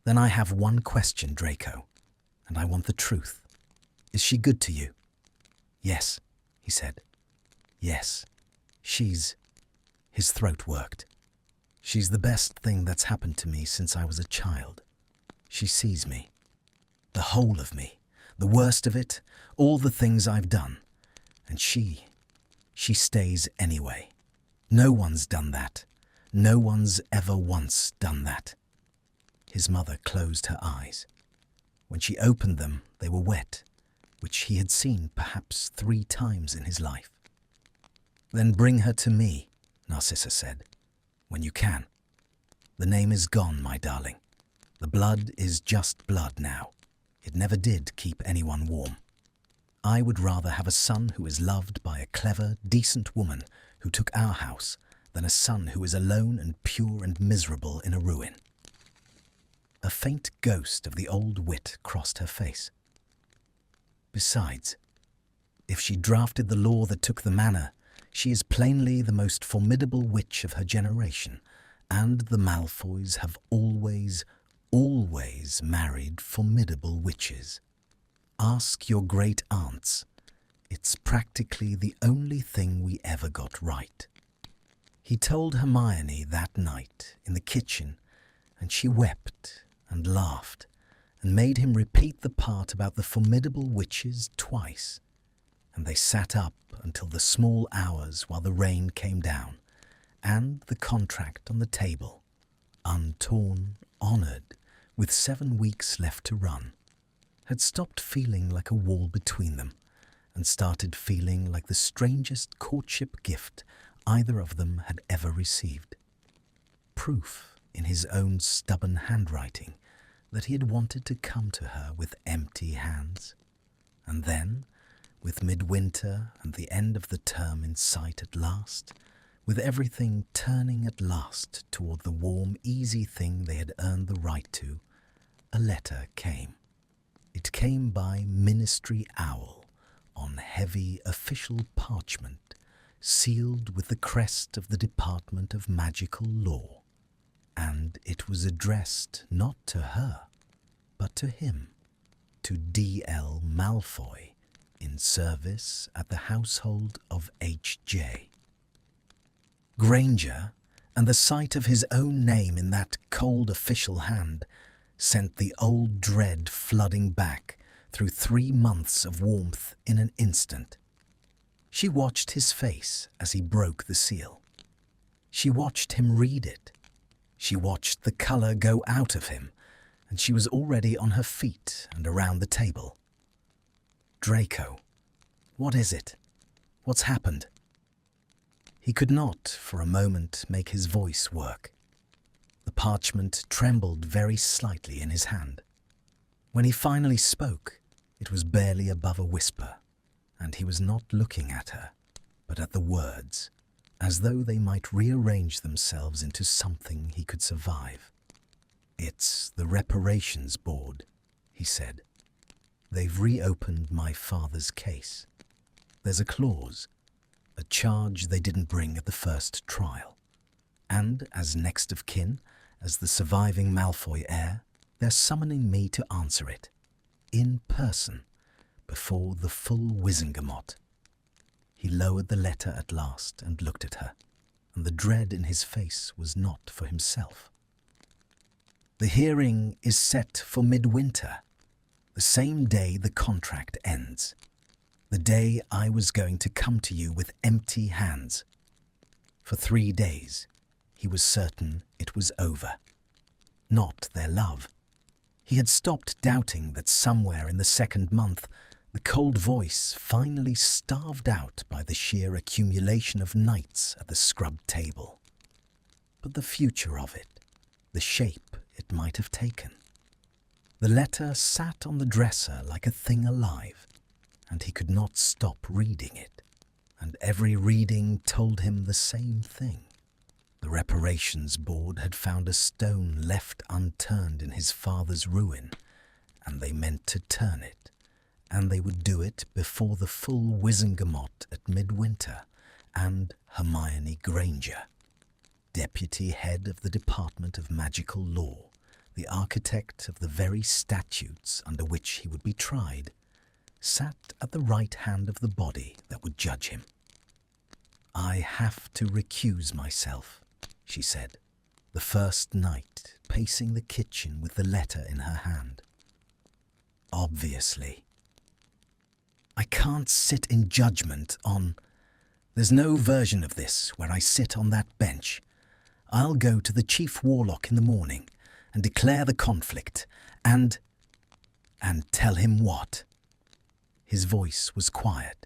"Then I have one question, Draco, and I want the truth. Is she good to you?" "Yes," he said. "Yes, she's—" His throat worked. "She's the best thing that's happened to me since I was a child. She sees me. The whole of me. The worst of it. All the things I've done. And she stays anyway. No one's done that. No one's ever once done that." His mother closed her eyes. When she opened them, they were wet, which he had seen perhaps 3 times in his life. "Then bring her to me," Narcissa said, "when you can. The name is gone, my darling. The blood is just blood now. It never did keep anyone warm. I would rather have a son who is loved by a clever, decent woman who took our house than a son who is alone and pure and miserable in a ruin." A faint ghost of the old wit crossed her face. "Besides, if she drafted the law that took the manor, she is plainly the most formidable witch of her generation, and the Malfoys have always married formidable witches. Ask your great-aunts. It's practically the only thing we ever got right." He told Hermione that night in the kitchen, and she wept and laughed, and made him repeat the part about the formidable witches twice, and they sat up until the small hours while the rain came down, and the contract on the table, untorn, honoured, with 7 weeks left to run, had stopped feeling like a wall between them, and started feeling like the strangest courtship gift either of them had ever received. Proof in his own stubborn handwriting that he had wanted to come to her with empty hands. And then, with midwinter and the end of the term in sight at last, with everything turning at last toward the warm, easy thing they had earned the right to, a letter came. It came by Ministry Owl, on heavy official parchment, sealed with the crest of the Department of Magical Law, and it was addressed not to her, but to him, to D.L. Malfoy, in service at the household of H.J. Granger, and the sight of his own name in that cold official hand sent the old dread flooding back through 3 months of warmth in an instant. She watched his face as he broke the seal. She watched him read it. She watched the colour go out of him, and she was already on her feet and around the table. "Draco, what is it? What's happened?" He could not, for a moment, make his voice work. The parchment trembled very slightly in his hand. When he finally spoke, it was barely above a whisper, and he was not looking at her, but at the words, as though they might rearrange themselves into something he could survive. "It's the reparations board," he said. "They've reopened my father's case. There's a clause, a charge they didn't bring at the first trial. And as next of kin, as the surviving Malfoy heir, they're summoning me to answer it, in person, before the full Wizengamot." He lowered the letter at last and looked at her, and the dread in his face was not for himself. "The hearing is set for midwinter, the same day the contract ends, the day I was going to come to you with empty hands." For 3 days, he was certain it was over. Not their love. He had stopped doubting that somewhere in the second month, the cold voice finally starved out by the sheer accumulation of nights at the scrubbed table. But the future of it, the shape it might have taken. The letter sat on the dresser like a thing alive, and he could not stop reading it, and every reading told him the same thing. The reparations board had found a stone left unturned in his father's ruin, and they meant to turn it, and they would do it before the full Wizengamot at midwinter, and Hermione Granger, deputy head of the Department of Magical Law, the architect of the very statutes under which he would be tried, sat at the right hand of the body that would judge him. "I have to recuse myself," she said, the first night pacing the kitchen with the letter in her hand. "Obviously. I can't sit in judgment on... There's no version of this where I sit on that bench. I'll go to the chief warlock in the morning and declare the conflict and tell him what?" His voice was quiet.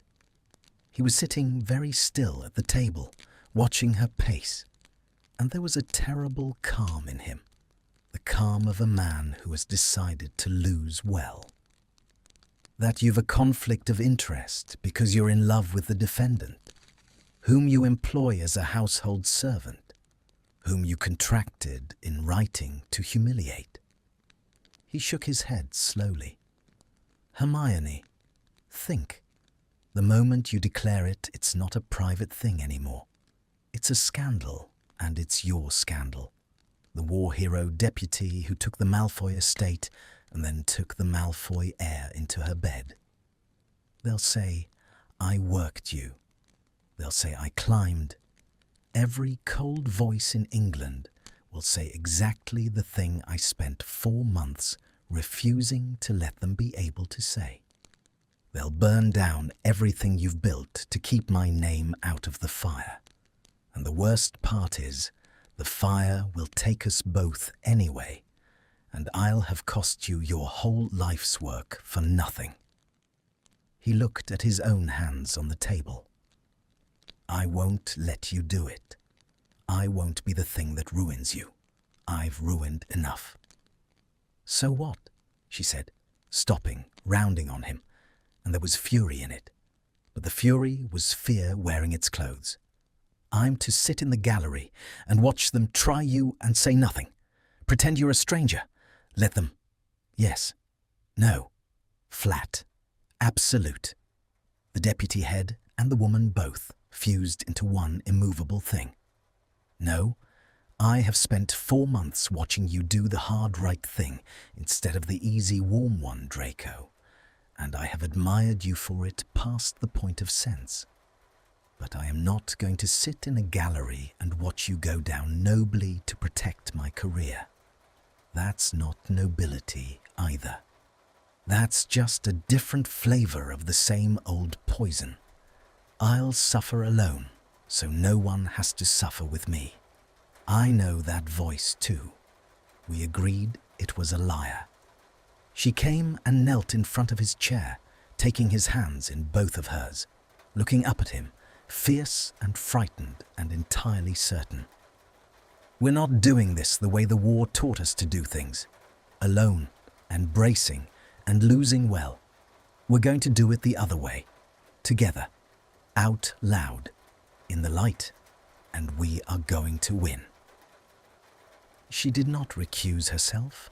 He was sitting very still at the table, watching her pace, and there was a terrible calm in him, the calm of a man who has decided to lose well. "That you've a conflict of interest because you're in love with the defendant, whom you employ as a household servant, whom you contracted in writing to humiliate." He shook his head slowly. "Hermione, think. The moment you declare it, it's not a private thing anymore. It's a scandal, and it's your scandal. The war hero deputy who took the Malfoy estate and then took the Malfoy heir into her bed. They'll say, I worked you. They'll say I climbed. Every cold voice in England will say exactly the thing I spent 4 months refusing to let them be able to say. They'll burn down everything you've built to keep my name out of the fire. And the worst part is, the fire will take us both anyway, and I'll have cost you your whole life's work for nothing." He looked at his own hands on the table. "I won't let you do it. I won't be the thing that ruins you. I've ruined enough." "So what?" she said, stopping, rounding on him, and there was fury in it. But the fury was fear wearing its clothes. "I'm to sit in the gallery and watch them try you and say nothing. Pretend you're a stranger. Let them. Yes. No. Flat. Absolute." The deputy head and the woman both fused into one immovable thing. "No. I have spent 4 months watching you do the hard right thing instead of the easy warm one, Draco, and I have admired you for it past the point of sense. But I am not going to sit in a gallery and watch you go down nobly to protect my career. That's not nobility either. That's just a different flavor of the same old poison. I'll suffer alone, so no one has to suffer with me. I know that voice too. We agreed it was a liar." She came and knelt in front of his chair, taking his hands in both of hers, looking up at him, fierce and frightened and entirely certain. "We're not doing this the way the war taught us to do things, alone and bracing and losing well. We're going to do it the other way, together, out loud, in the light, and we are going to win." She did not recuse herself.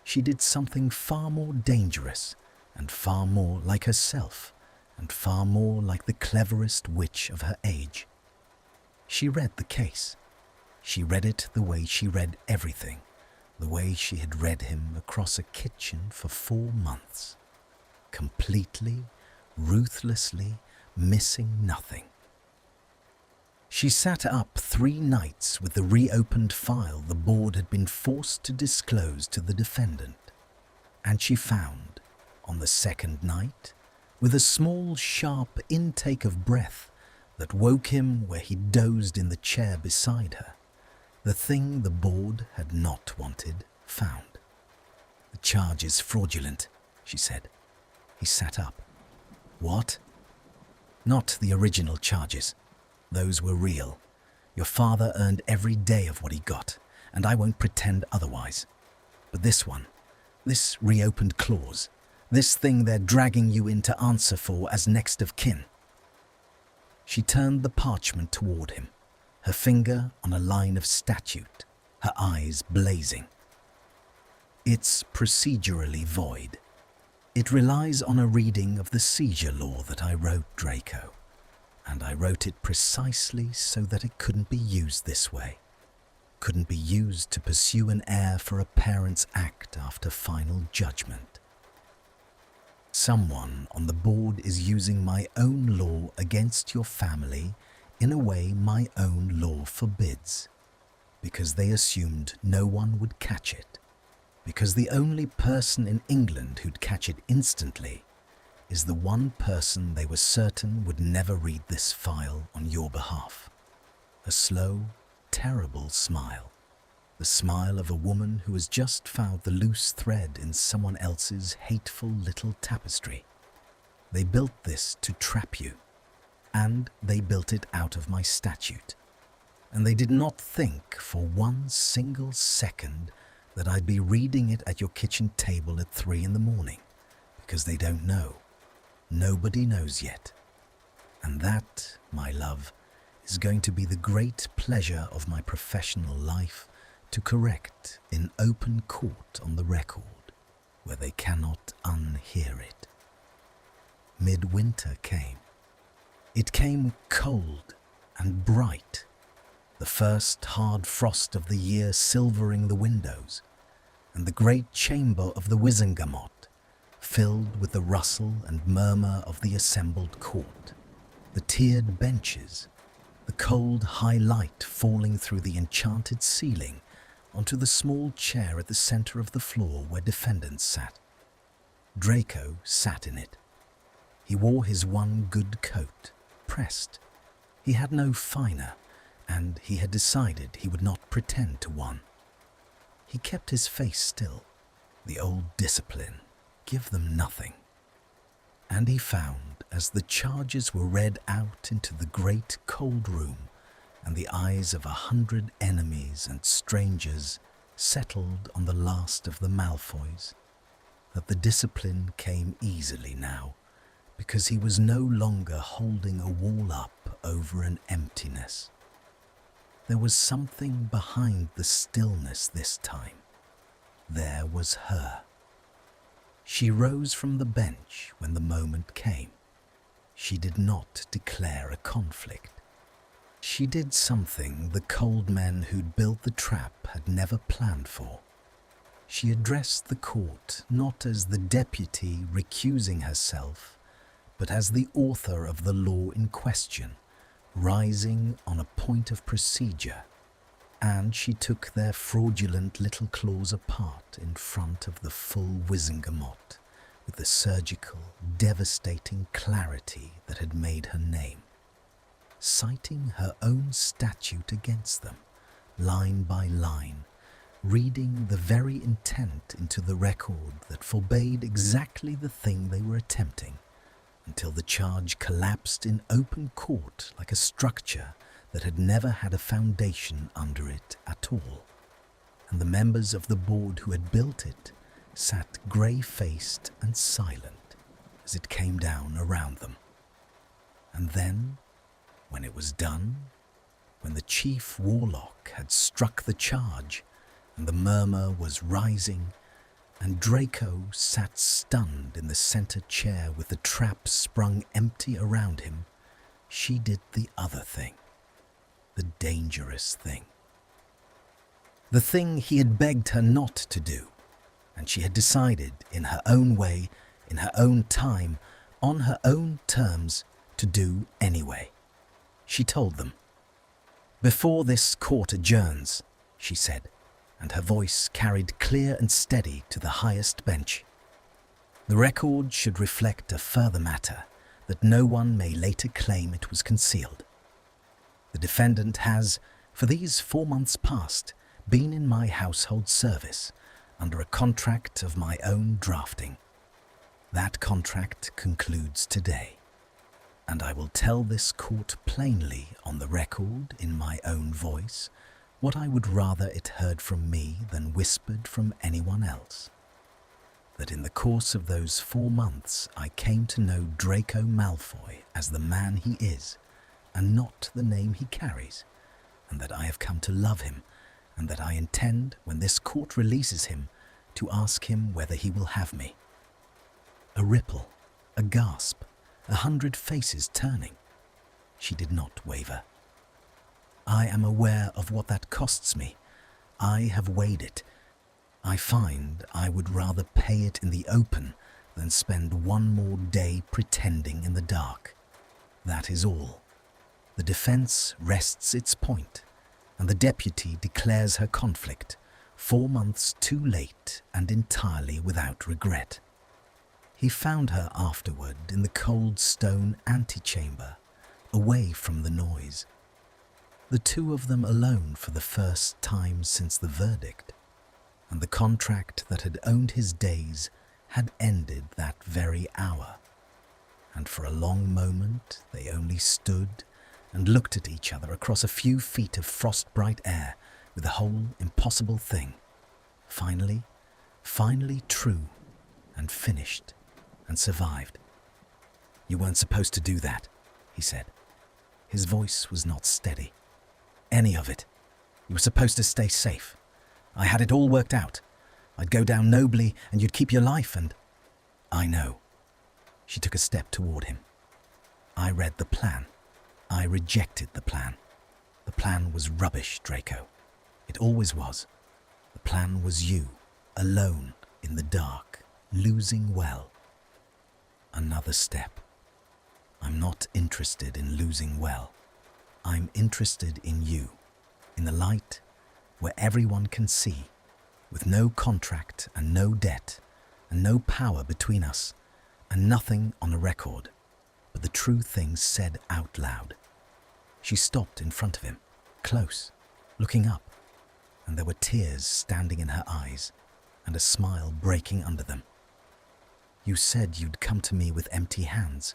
She did something far more dangerous and far more like herself and far more like the cleverest witch of her age. She read the case. She read it the way she read everything, the way she had read him across a kitchen for 4 months. Completely, ruthlessly, missing nothing. She sat up 3 nights with the reopened file the board had been forced to disclose to the defendant, and she found, on the 2nd night, with a small, sharp intake of breath that woke him where he dozed in the chair beside her, the thing the board had not wanted found. "The charge is fraudulent," she said. He sat up. "What?" "Not the original charges. Those were real. Your father earned every day of what he got, and I won't pretend otherwise. But this one, this reopened clause, this thing they're dragging you in to answer for as next of kin." She turned the parchment toward him, her finger on a line of statute, her eyes blazing. "It's procedurally void. It relies on a reading of the seizure law that I wrote, Draco. And I wrote it precisely so that it couldn't be used this way. Couldn't be used to pursue an heir for a parent's act after final judgment. Someone on the board is using my own law against your family in a way my own law forbids, because they assumed no one would catch it, because the only person in England who'd catch it instantly is the one person they were certain would never read this file on your behalf. A slow, terrible smile. The smile of a woman who has just found the loose thread in someone else's hateful little tapestry. They built this to trap you, and they built it out of my statute. And they did not think for 1 single second that I'd be reading it at your kitchen table at 3 in the morning, because they don't know. Nobody knows yet. And that, my love, is going to be the great pleasure of my professional life to correct in open court on the record, where they cannot unhear it." Midwinter came. It came cold and bright, the first hard frost of the year silvering the windows, and the great chamber of the Wizengamot filled with the rustle and murmur of the assembled court, the tiered benches, the cold high light falling through the enchanted ceiling onto the small chair at the center of the floor where defendants sat. Draco sat in it. He wore his one good coat, pressed. He had no finer, and he had decided he would not pretend to one. He kept his face still, the old discipline. Give them nothing. And he found, as the charges were read out into the great cold room, and the eyes of 100 enemies and strangers settled on the last of the Malfoys, that the discipline came easily now, because he was no longer holding a wall up over an emptiness. There was something behind the stillness this time. There was her. She rose from the bench when the moment came. She did not declare a conflict. She did something the cold men who'd built the trap had never planned for. She addressed the court not as the deputy recusing herself, but as the author of the law in question, rising on a point of procedure, and she took their fraudulent little claws apart in front of the full Wizengamot with the surgical, devastating clarity that had made her name, citing her own statute against them, line by line, reading the very intent into the record that forbade exactly the thing they were attempting, until the charge collapsed in open court like a structure that had never had a foundation under it at all, and the members of the board who had built it sat grey-faced and silent as it came down around them. And then, when it was done, when the chief warlock had struck the charge and the murmur was rising, and Draco sat stunned in the center chair with the trap sprung empty around him, she did the other thing, the dangerous thing. The thing he had begged her not to do, and she had decided in her own way, in her own time, on her own terms, to do anyway. She told them. "Before this court adjourns," she said, and her voice carried clear and steady to the highest bench, "the record should reflect a further matter, that no one may later claim it was concealed. The defendant has, for these 4 months past, been in my household service under a contract of my own drafting. That contract concludes today, and I will tell this court plainly on the record in my own voice what I would rather it heard from me than whispered from anyone else. That in the course of those 4 months I came to know Draco Malfoy as the man he is, and not the name he carries, and that I have come to love him, and that I intend, when this court releases him, to ask him whether he will have me." A ripple, a gasp, 100 faces turning. She did not waver. "I am aware of what that costs me. I have weighed it. I find I would rather pay it in the open than spend one more day pretending in the dark. That is all. The defense rests its point, and the deputy declares her conflict, 4 months too late and entirely without regret." He found her afterward in the cold stone antechamber, away from the noise. The two of them alone for the first time since the verdict, and the contract that had owned his days had ended that very hour. And for a long moment they only stood and looked at each other across a few feet of frost-bright air, with the whole impossible thing, finally true and finished and survived. "You weren't supposed to do that," he said. His voice was not steady. "Any of it. You were supposed to stay safe. I had it all worked out. I'd go down nobly and you'd keep your life and—" "I know." She took a step toward him. "I read the plan. I rejected the plan. The plan was rubbish, Draco. It always was. The plan was you, alone, in the dark, losing well." Another step. "I'm not interested in losing well. I'm interested in you, in the light, where everyone can see, with no contract and no debt, and no power between us, and nothing on a record, but the true things said out loud." She stopped in front of him, close, looking up, and there were tears standing in her eyes, and a smile breaking under them. "You said you'd come to me with empty hands,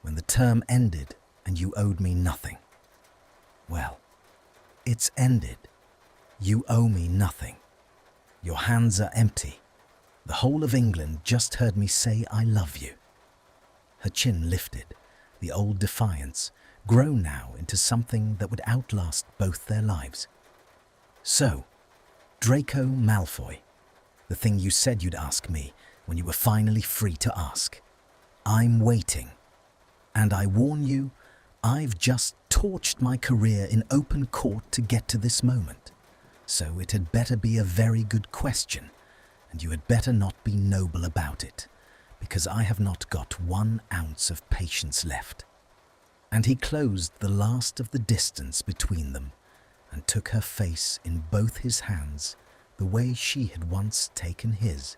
when the term ended and you owed me nothing. Well, it's ended. You owe me nothing. Your hands are empty. The whole of England just heard me say I love you." Her chin lifted, the old defiance, grown now into something that would outlast both their lives. "So, Draco Malfoy, the thing you said you'd ask me when you were finally free to ask. I'm waiting. And I warn you, I've just torched my career in open court to get to this moment. So it had better be a very good question, and you had better not be noble about it, because I have not got 1 ounce of patience left." And he closed the last of the distance between them and took her face in both his hands the way she had once taken his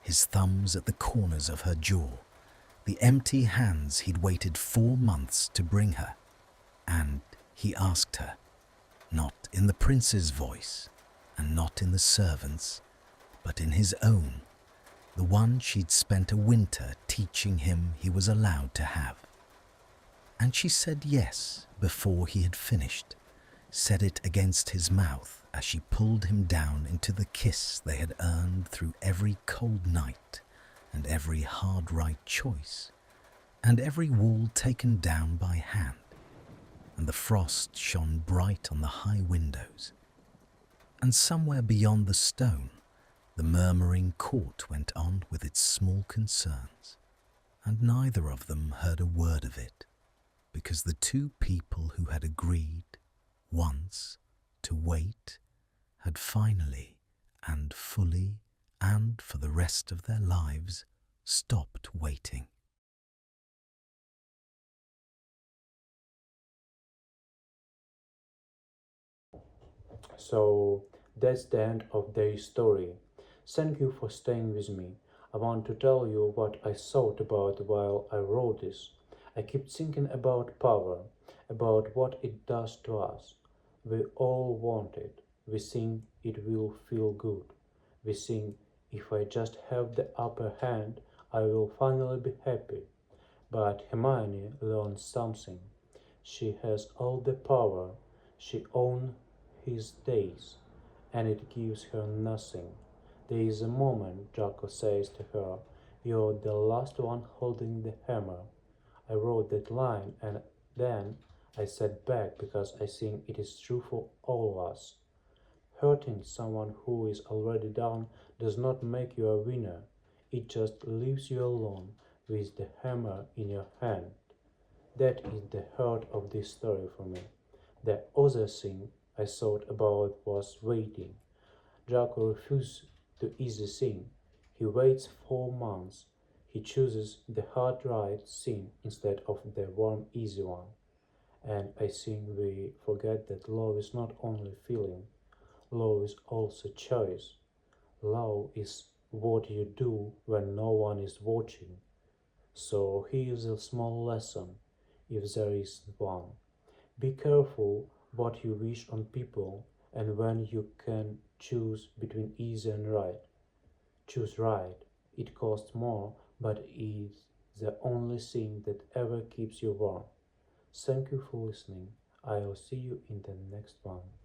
thumbs at the corners of her jaw, the empty hands he'd waited 4 months to bring her. And he asked her, not in the prince's voice, and not in the servant's, but in his own, the one she'd spent a winter teaching him he was allowed to have. And she said yes before he had finished, said it against his mouth as she pulled him down into the kiss they had earned through every cold night and every hard right choice and every wall taken down by hand. and the frost shone bright on the high windows. And somewhere beyond the stone, the murmuring court went on with its small concerns, and neither of them heard a word of it, because the two people who had agreed once to wait had finally and fully and for the rest of their lives stopped waiting. So that's the end of their story. Thank you for staying with me. I want to tell you what I thought about while I wrote this. I keep thinking about power, about what it does to us. We all want it. We think it will feel good. We think if I just have the upper hand, I will finally be happy. But Hermione learns something. She has all the power. She owns his days, and it gives her nothing. There is a moment Draco says to her, "You're the last one holding the hammer." I wrote that line and then I sat back because I think it is true for all of us. Hurting someone who is already down does not make you a winner. It just leaves you alone with the hammer in your hand. That is the heart of this story for me. The other thing I thought about was waiting. Draco refuses the easy thing. He waits 4 months. He chooses the hard right thing instead of the warm easy one. And I think we forget that love is not only feeling, love is also choice. Love is what you do when no one is watching. So here's a small lesson, if there is one. Be careful what you wish on people, and when you can choose between easy and right, choose right. It costs more, but is the only thing that ever keeps you warm. Thank you for listening. I'll see you in the next one.